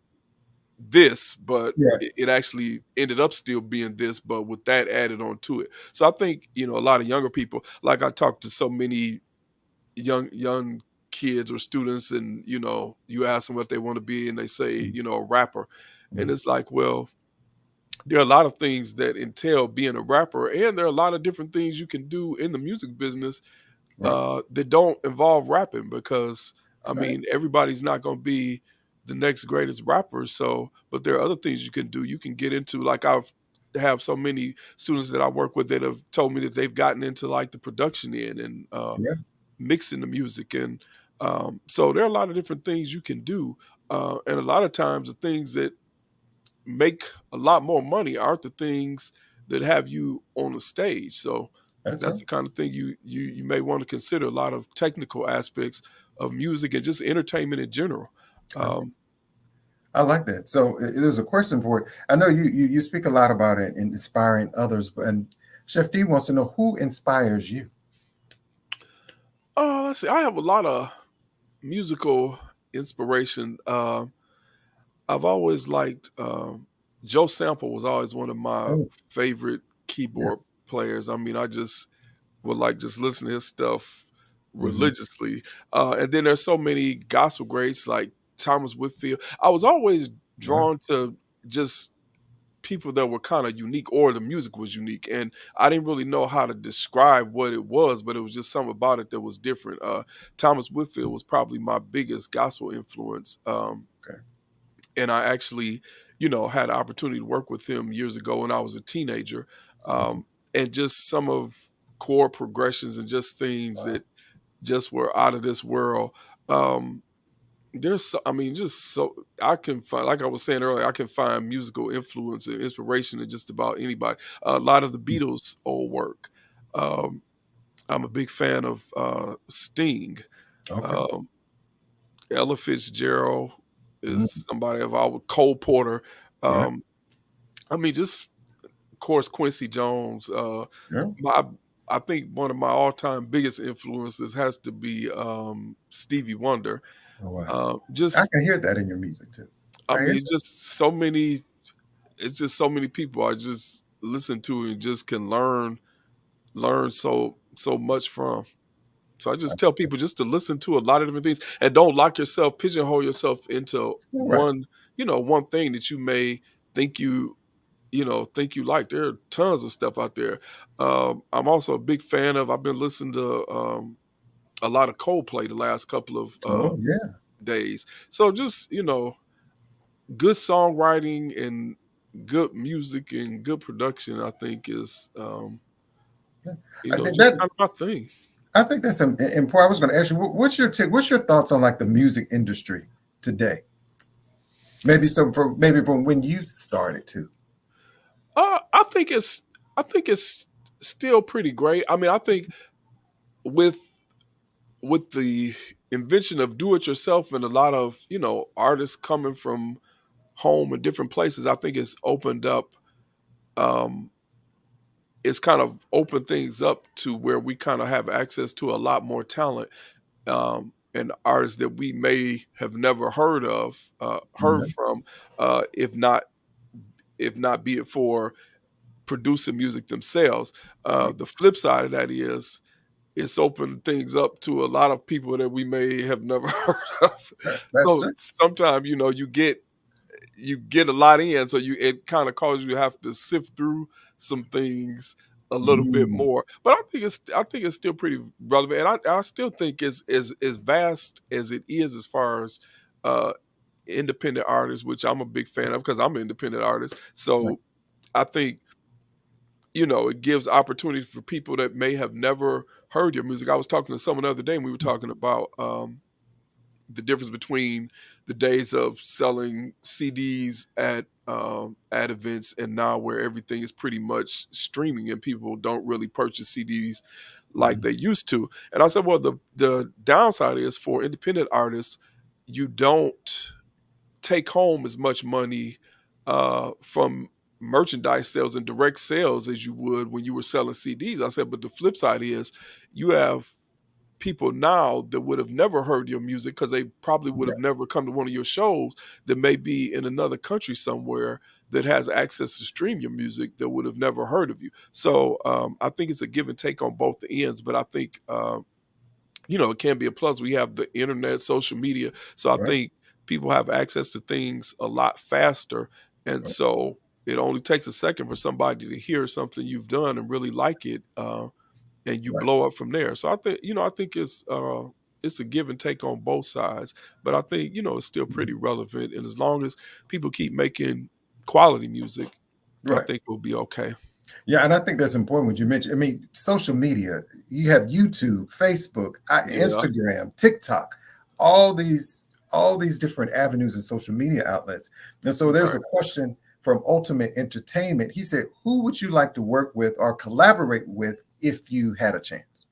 this, but Yeah. it actually ended up still being this, but with that added on to it. So I think a lot of younger people, like I talked to so many young kids or students, and you ask them what they want to be and they say Mhm. a rapper, and Mhm. it's like, well, there are a lot of things that entail being a rapper, and there are a lot of different things you can do in the music business Right. that don't involve rapping, because I Right. mean, everybody's not going to be the next greatest rapper. So but there are other things you can do. You can get into, like, I've have so many students that I work with that have told me that they've gotten into like the production end and Yeah. mixing the music, and so there are a lot of different things you can do, and a lot of times the things that make a lot more money aren't the things that have you on the stage. So That's that's right. the kind of thing you may want to consider, a lot of technical aspects of music and just entertainment in general. That's um, I like that. So there's a question for it. I know you speak a lot about it and inspiring others, and Chef D wants to know who inspires you. let's see, I have a lot of musical inspiration. I've always liked Joe Sample was always one of my Oh, favorite yeah. keyboard players. I mean, I just would like just listen to his stuff Hmm. religiously. And then there's so many gospel greats like Thomas Whitfield. I was always Wow. drawn to just people that were kind of unique, or the music was unique. And I didn't really know how to describe what it was, but it was just something about it that was different. Thomas Whitfield was probably my biggest gospel influence. Okay. And I actually, had the opportunity to work with him years ago when I was a teenager. Okay. And just some of chord progressions and just things Wow. that just were out of this world. Um, I mean, just so I can find, like I was saying earlier, I can find musical influence and inspiration in just about anybody. A lot of the Mm. Beatles' old work. Um, I'm a big fan of Sting. Okay. Um, Ella Fitzgerald Mhm. is somebody I've always, Cole Porter. Right. Um, I mean, just of course Quincy Jones. Yeah. My I think one of my all-time biggest influences has to be Stevie Wonder. Oh, wow. I Just can hear that in your music too. I I hear mean, that. it's just so many people I just listen to and just can learn so much from. So I just tell people just to listen to a lot of different things, and don't lock yourself, pigeonhole yourself into All right. one thing that you may think think you like. There are tons of stuff out there. I'm also a big fan of. I've been listening to a lot of Coldplay the last couple of Oh, yeah. days. So just good songwriting and good music and good production, I think is Yeah. I think just that kind of my thing. I think that's important. I was going to ask you, what's your what's your thoughts on like the music industry today? Maybe from when you started too. I think it's still pretty great. I mean, I think with the invention of do it yourself and a lot of artists coming from home and different places, I think it's opened up um it's kind of opened things up to where we kind of have access to a lot more talent, and artists that we may have never heard Mhm. from, if not be it for producing music themselves. Right. The flip side of that is it's opened things up to a lot of people that we may have never heard of. That's So true. sometimes, you get a lot in, so it kind of causes you to have to sift through some things a little bit Mm, more. But I think it's still pretty relevant, and I still think it's as vast as it is as far as uh, independent artists, which I'm a big fan of because I'm an independent artist. right. So I think it gives opportunity for people that may have never heard your music. I was talking to someone the other day, and we were talking about the difference between the days of selling CDs at events and now where everything is pretty much streaming and people don't really purchase CDs like Mhm. they used to. And I said, well, the downside is for independent artists, you don't take home as much money from merchandise sales and direct sales as you would when you were selling CDs. I said, but the flip side is you have people now that would have never heard your music because they probably would have Right. never come to one of your shows that may be in another country somewhere that has access to stream your music that would have never heard of you. So I think it's a give and take on both the ends, but I think it can be a plus. We have the internet, social media. So I Right. think people have access to things a lot faster. And Right. so it only takes a second for somebody to hear something you've done and really like it. And you Right. blow up from there. So I think it's a give and take on both sides. But I think, it's still Mhm. pretty relevant. And as long as people keep making quality music, I Right. think we'll be okay. Yeah, and I think that's important what you mentioned. I mean, social media, you have YouTube, Facebook, Yeah. Instagram, TikTok, all these different avenues of social media outlets. And so there's Right. a question from Ultimate Entertainment. He said, "Who would you like to work with or collaborate with if you had a chance?"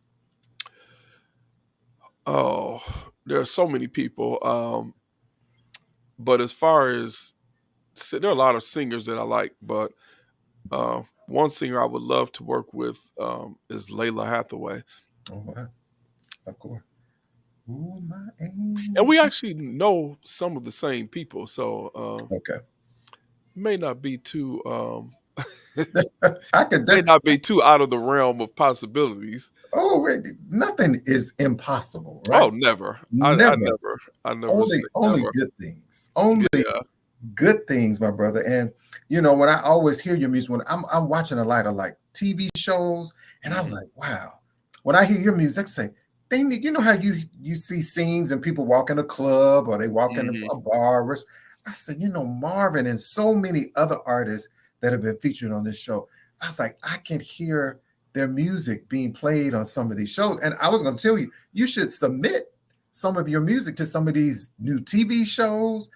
Oh, there are so many people. But as far as there are a lot of singers that I like, but one singer I would love to work with is Layla Hathaway, Oh, wow. Of course. Ooh, my and we angel. actually know some of the same people, so Okay. may not be too I could. may not be too out of the realm of possibilities. Oh, wait, nothing is impossible, right? Oh, never. Never. I never Only say only never. good things. Only Yeah. good things, my brother. And when I always hear your music, when I'm watching a lot of like TV shows, and I'm Mhm. like, wow. When I hear your music, I say, you know how you see scenes and people walk in a club or they walk in Mhm. a bar. I said, Marvin and so many other artists that have been featured on this show. I was like, I can hear their music being played on some of these shows. And I was going to tell you, you should submit some of your music to some of these new TV shows.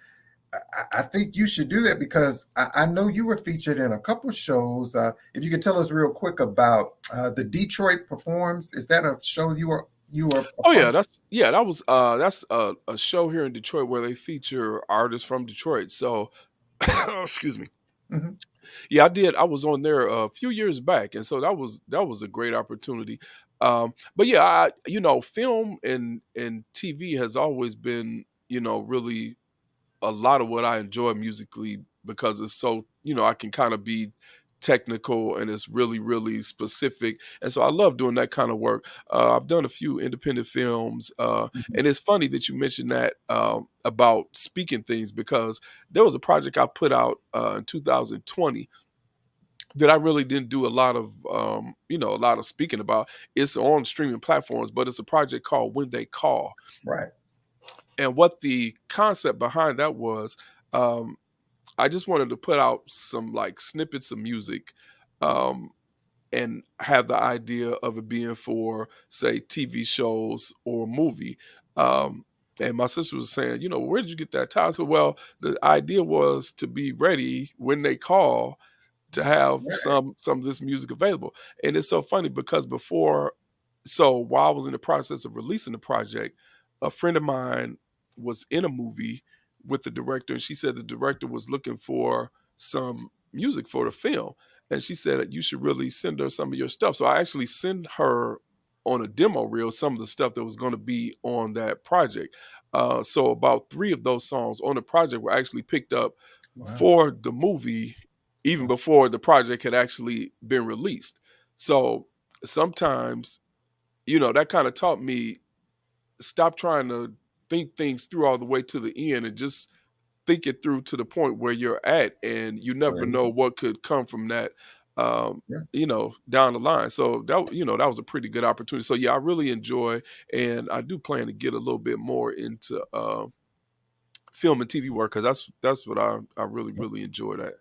I think you should do that because I know you were featured in a couple shows. If you could tell us real quick about the Detroit Performs, is that a show you are a Oh part yeah, of? that's a show here in Detroit where they feature artists from Detroit. So excuse me. Mhm. Yeah, I did. I was on there a few years back, and so that was a great opportunity. But yeah, film and TV has always been really a lot of what I enjoy musically because it's so I can kind of be technical and it's really really specific, and so I love doing that kind of work. I've done a few independent films, Mhm. and it's funny that you mentioned that about speaking things because there was a project I put out in 2020 that I really didn't do a lot of speaking about. It's on streaming platforms, but it's a project called When They Call. Right. And what the concept behind that was, um, I just wanted to put out some like snippets of music, um, and have the idea of it being for, say, TV shows or a movie. And my sister was saying, where did you get that title? I said, well, the idea was to be ready when they call to have Right. some of this music available. And it's so funny because while I was in the process of releasing the project, a friend of mine was in a movie with the director, and she said the director was looking for some music for the film. and she said you should really send her some of your stuff. So I actually sent her on a demo reel some of the stuff that was going to be on that project. So about 3 of those songs on the project were actually picked up Wow. for the movie, even before the project had actually been released. So sometimes, that kind of taught me, stop trying to think things through all the way to the end and just think it through to the point where you're at, and you never Right. know what could come from that, Yeah. down the line. So that was a pretty good opportunity. So yeah, I really enjoy, and I do plan to get a little bit more into film and TV work, because that's what I really really enjoy that.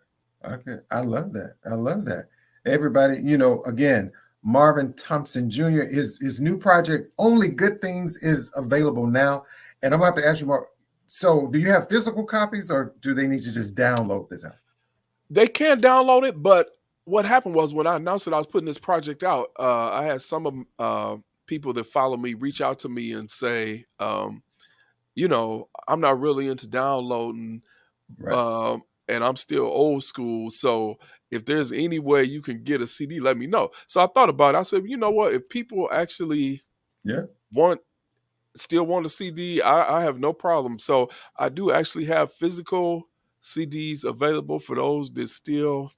Okay. I love that. I love that. Everybody, again, Marvin Thompson Jr., his new project, Only Good Things, is available now. And I'm gonna have to ask you more. So do you have physical copies, or do they need to just download this out? They can download it, but what happened was, when I announced that I was putting this project out, I had some of people that follow me reach out to me and say, I'm not really into downloading, Right. and I'm still old school. So if there's any way you can get a CD, let me know. So I thought about it. I said, you know what? If people actually Yeah. want still want a CD, I have no problem. So I do actually have physical CDs available for those that still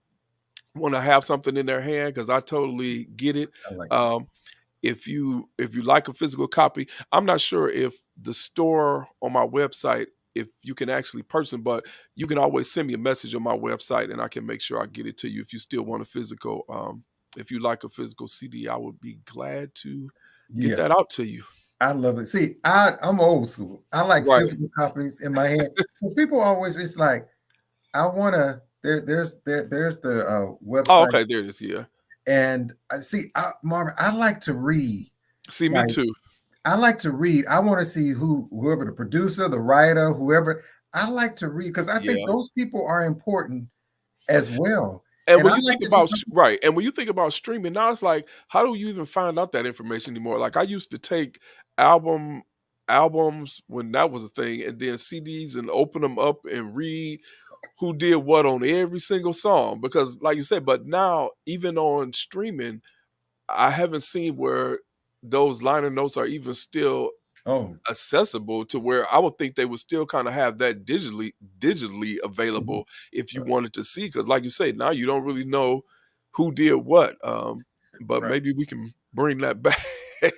want to have something in their hand, because I totally get it. I like that. Um, if you like a physical copy, I'm not sure if the store on my website, if you can actually purchase them, but you can always send me a message on my website and I can make sure I get it to you if you still want a physical. If you like a physical CD, I would be glad to get Yeah. that out to you. I love it. See, I'm old school. I like Right. physical copies in my hand. So people always, it's like, I wanna there's the Oh, website. okay. There it is. Yeah. And I see, Marvin, I like to read. See, me Like, too. I like to read. I want to see whoever the producer, the writer, whoever. I like to read because I think Yeah. those people are important as well. And And when I you like think to do about something. right, and when you think about streaming now, it's like, how do you even find out that information anymore? Like, I used to take albums when that was a thing, and then CDs, and open them up and read who did what on every single song, because like you said, but now even on streaming, I haven't seen where those liner notes are even still Oh, accessible, to where I would think they would still kind of have that digitally mhm, available if you right, wanted to see, because like you say, now you don't really know who did what, but right. maybe we can bring that back.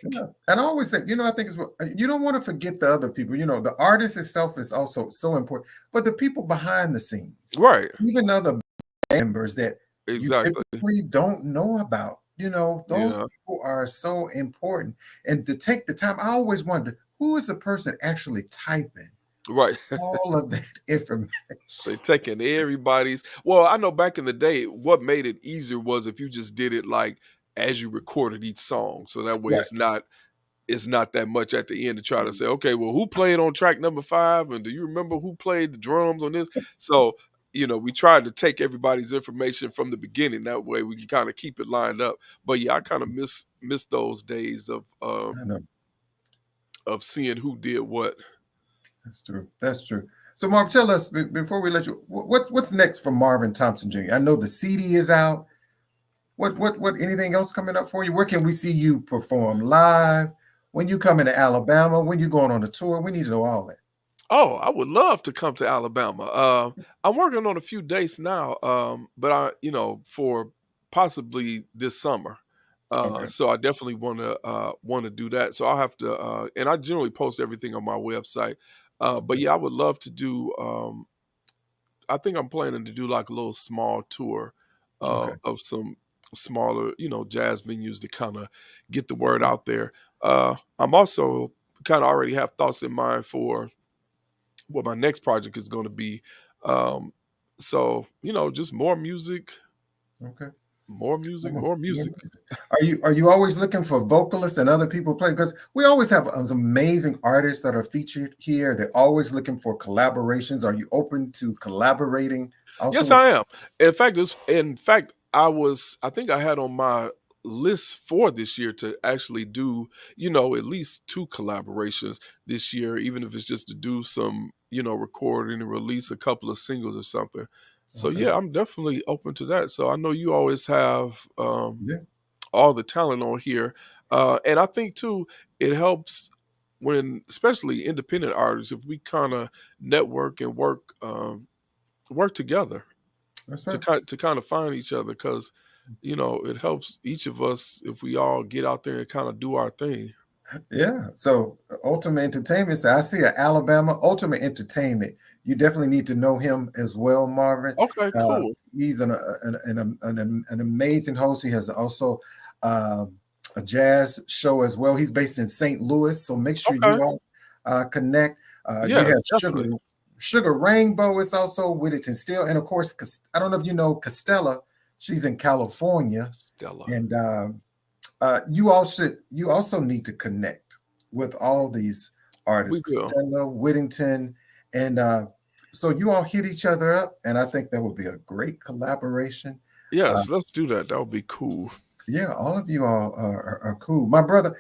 Yeah. And I always say, I think it's what you don't want to forget the other people. The artist itself is also so important, but the people behind the scenes, Right, even other members that you exactly. typically don't know about. Those Yeah, people are so important. And to take the time, I always wonder who is the person actually typing right. all of that information. They taking everybody's. Well, I know back in the day, what made it easier was if you just did it like as you recorded each song, so that way Right. it's not that much at the end to try to say, okay, well, who played on track number 5, and do you remember who played the drums on this? So we tried to take everybody's information from the beginning. That way, we can kind of keep it lined up. But yeah, I kind of miss those days I know. of seeing who did what. That's true. That's true. So, Marv, tell us before we let you, what's next for Marvin Thompson Jr.? I know the CD is out. What? Anything else coming up for you? Where can we see you perform live? When you come into Alabama? When you going on a tour? We need to know all that. Oh, I would love to come to Alabama. I'm working on a few dates now, but for possibly this summer. Okay. So I definitely want to do that. So I'll have to, and I generally post everything on my website. But yeah, I would love to do. I think I'm planning to do like a little small tour Okay. of some smaller, jazz venues to kind of get the word out there. I'm also kind of already have thoughts in mind for what my next project is going to be. Um, so just more music, Okay. more music, Come on. more music. Are you always looking for vocalists and other people play? Because we always have some amazing artists that are featured here. They're always looking for collaborations. Are you open to collaborating also Yes, with? I am. In fact, I think I had on my list for this year to actually do, at least 2 collaborations this year, even if it's just to do some, recording and release a couple of singles or something. So Okay. yeah, I'm definitely open to that. So I know you always have Yeah. all the talent on here, and I think too it helps when, especially independent artists, if we kind of network and work together That's to right. kind of find each other, because it helps each of us if we all get out there and kind of do our thing. Yeah. So Ultimate Entertainment. So I see a Alabama Ultimate Entertainment. You definitely need to know him as well, Marvin. Okay, cool. He's an amazing host. He has also uh, a jazz show as well. He's based in St. Louis, so make sure you Okay. all connect. You Yes, have definitely. Sugar Rainbow is also with it, and still, and of course, I don't know if you know Costella. She's in California, Stella. and you also need to connect with all these We artists, will. Costello, Whittington, and so you all hit each other up, and I think that would be a great collaboration. Uh, Yes, let's do that. That would be cool. yeah, all of you all are cool. My brother,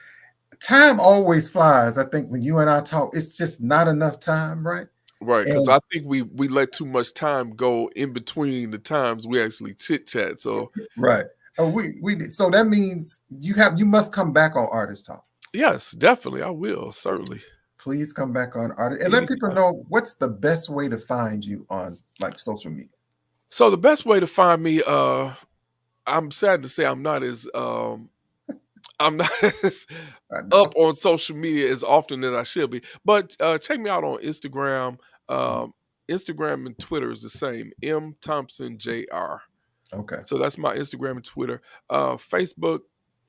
time always flies. I think when you and I talk, it's just not enough time, right? Right, because And I think we let too much time go in between the times we actually chit chat. So right. So that means you must come back on Artist Talk. yes, definitely, I will certainly. Please come back on Artist and let people Anytime. know what's the best way to find you on like social media. So the best way to find me, I'm sad to say I'm not as I up know. on social media as often as I should be. But check me out on Instagram. Um, Instagram and Twitter is the same. M Thompson Jr. Okay. So that's my Instagram and Twitter. Facebook,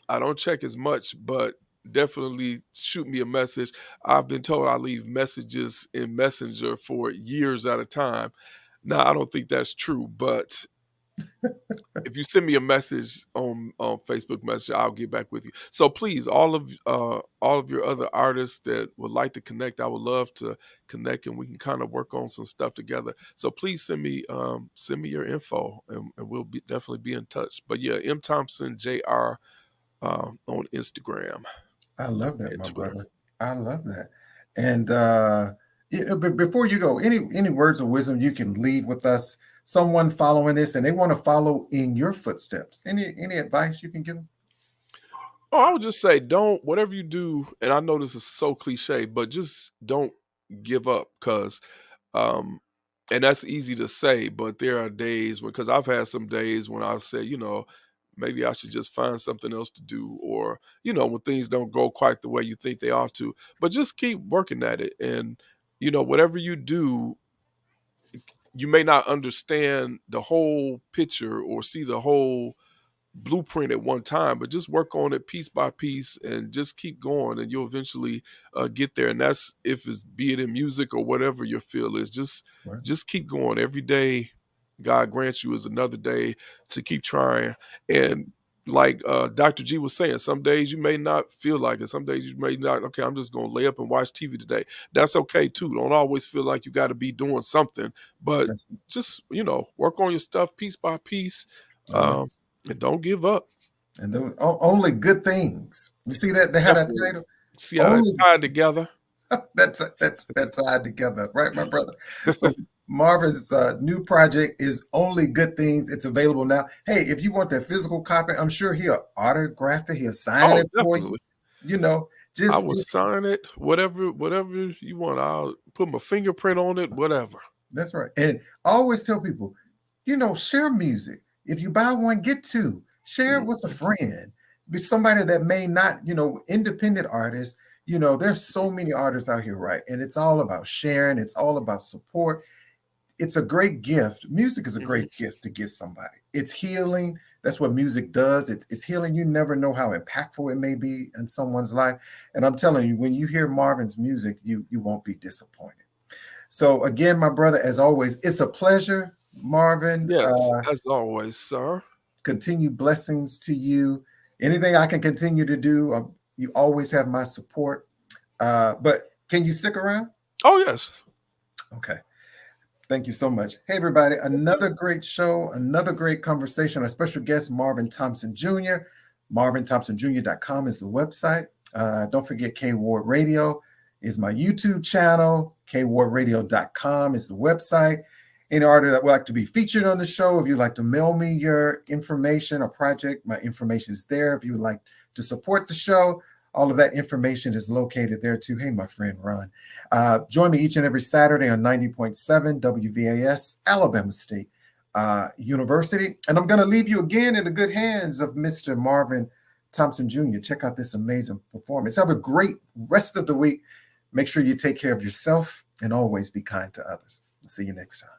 I don't check as much, but definitely shoot me a message. I've been told I leave messages in Messenger for years at a time. Now I don't think that's true, but if you send me a message on Facebook Messenger, I'll get back with you. So please, all of your other artists that would like to connect, I would love to connect, and we can kind of work on some stuff together. So please send me your info, and we'll definitely be in touch. But yeah, M Thompson Jr. On Instagram I love that, and my Twitter. brother. I love that. And yeah, but before you go, any words of wisdom you can leave with us? Someone following this and they want to follow in your footsteps. Any advice you can give them? Oh, I would just say don't whatever you do, and I know this is so cliche, but just don't give up, because um and that's easy to say, but there are days when, because I've had some days when I say, maybe I should just find something else to do, or when things don't go quite the way you think they ought to. But just keep working at it, and whatever you do, you may not understand the whole picture or see the whole blueprint at one time, but just work on it piece by piece and just keep going, and you'll eventually get there. And that's, if it's, be it in music or whatever your field is, Right. just keep going. Every day God grants you is another day to keep trying. And like Dr. G was saying, some days you may not feel like it. Some days you may not. Okay, I'm just gonna lay up and watch TV today. That's okay too. Don't always feel like you got to be doing something, but just work on your stuff piece by piece. All right. um, and don't give up. And only good things. You see that they had that Definitely. title? See how Only that's tied together? that's tied together, right, my brother? So Marvin's new project is Only Good Things. It's available now. Hey, if you want that physical copy, I'm sure he'll autograph it, he'll sign Oh, it for you. definitely. You know, I just would just sign it, whatever you want. I'll put my fingerprint on it, whatever. that's right. And I always tell people, share music. If you buy one, get two. Share it with a Mhm. friend. Be somebody that may not, independent artists. There's so many artists out here, right? And it's all about sharing. It's all about support. It's a great gift. Music is a Mhm. great gift to give somebody. It's healing. That's what music does. It's healing. You never know how impactful it may be in someone's life. And I'm telling you, when you hear Marvin's music, you won't be disappointed. So again, my brother, as always, it's a pleasure, Marvin. Yes, as always, sir. Continue blessings to you. Anything I can continue to do, you always have my support. But can you stick around? Oh, yes. Okay. Thank you so much. Hey, everybody. Another great show, another great conversation. Our special guest, Marvin Thompson Jr. MarvinThompsonJr.com is the website. Don't forget K.Ward Radio is my YouTube channel. KWardRadio.com is the website. any artist that would like to be featured on the show, if you'd like to mail me your information or project, my information is there. If you would like to support the show, all of that information is located there too. Hey, my friend Ron. Join me each and every Saturday on 90.7 WVAS, Alabama State University. And I'm going to leave you again in the good hands of Mr. Marvin Thompson Jr. Check out this amazing performance. Have a great rest of the week. Make sure you take care of yourself and always be kind to others. I'll see you next time.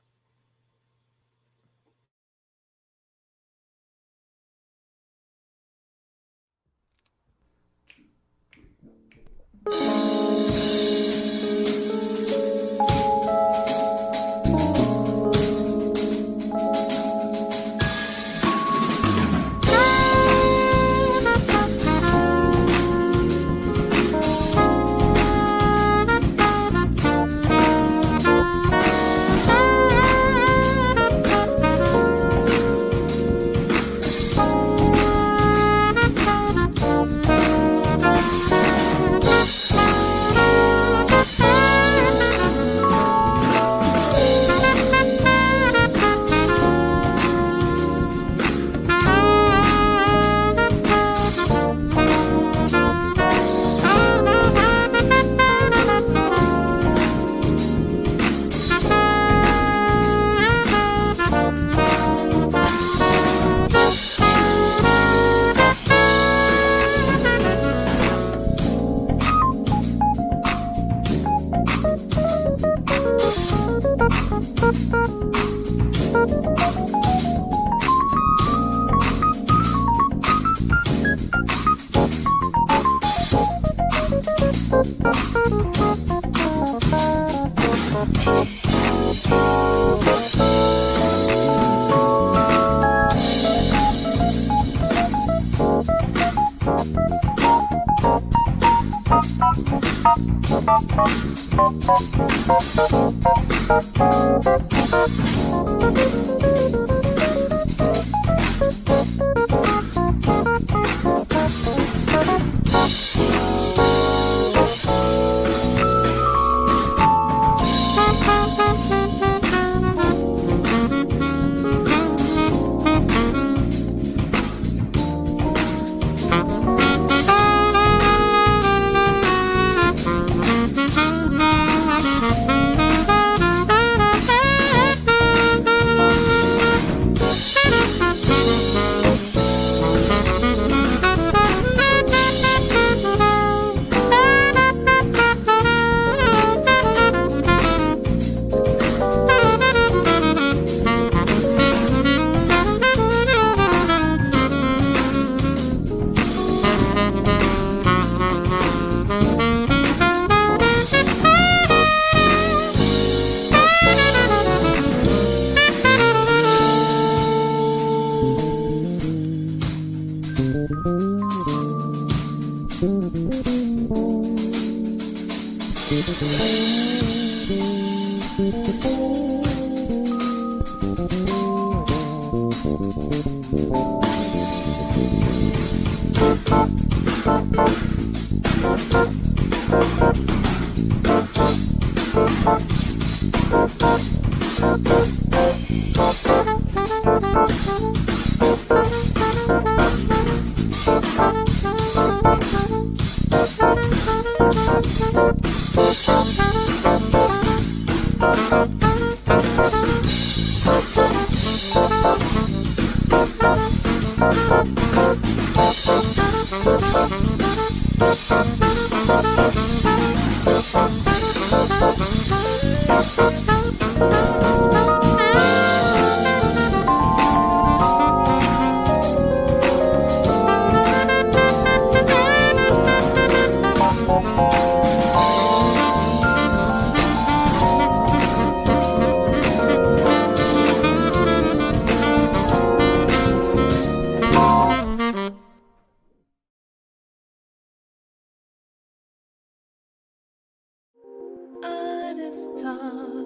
Artist Talk.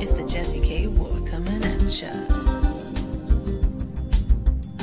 It's the Jazzie K.Ward coming at ya.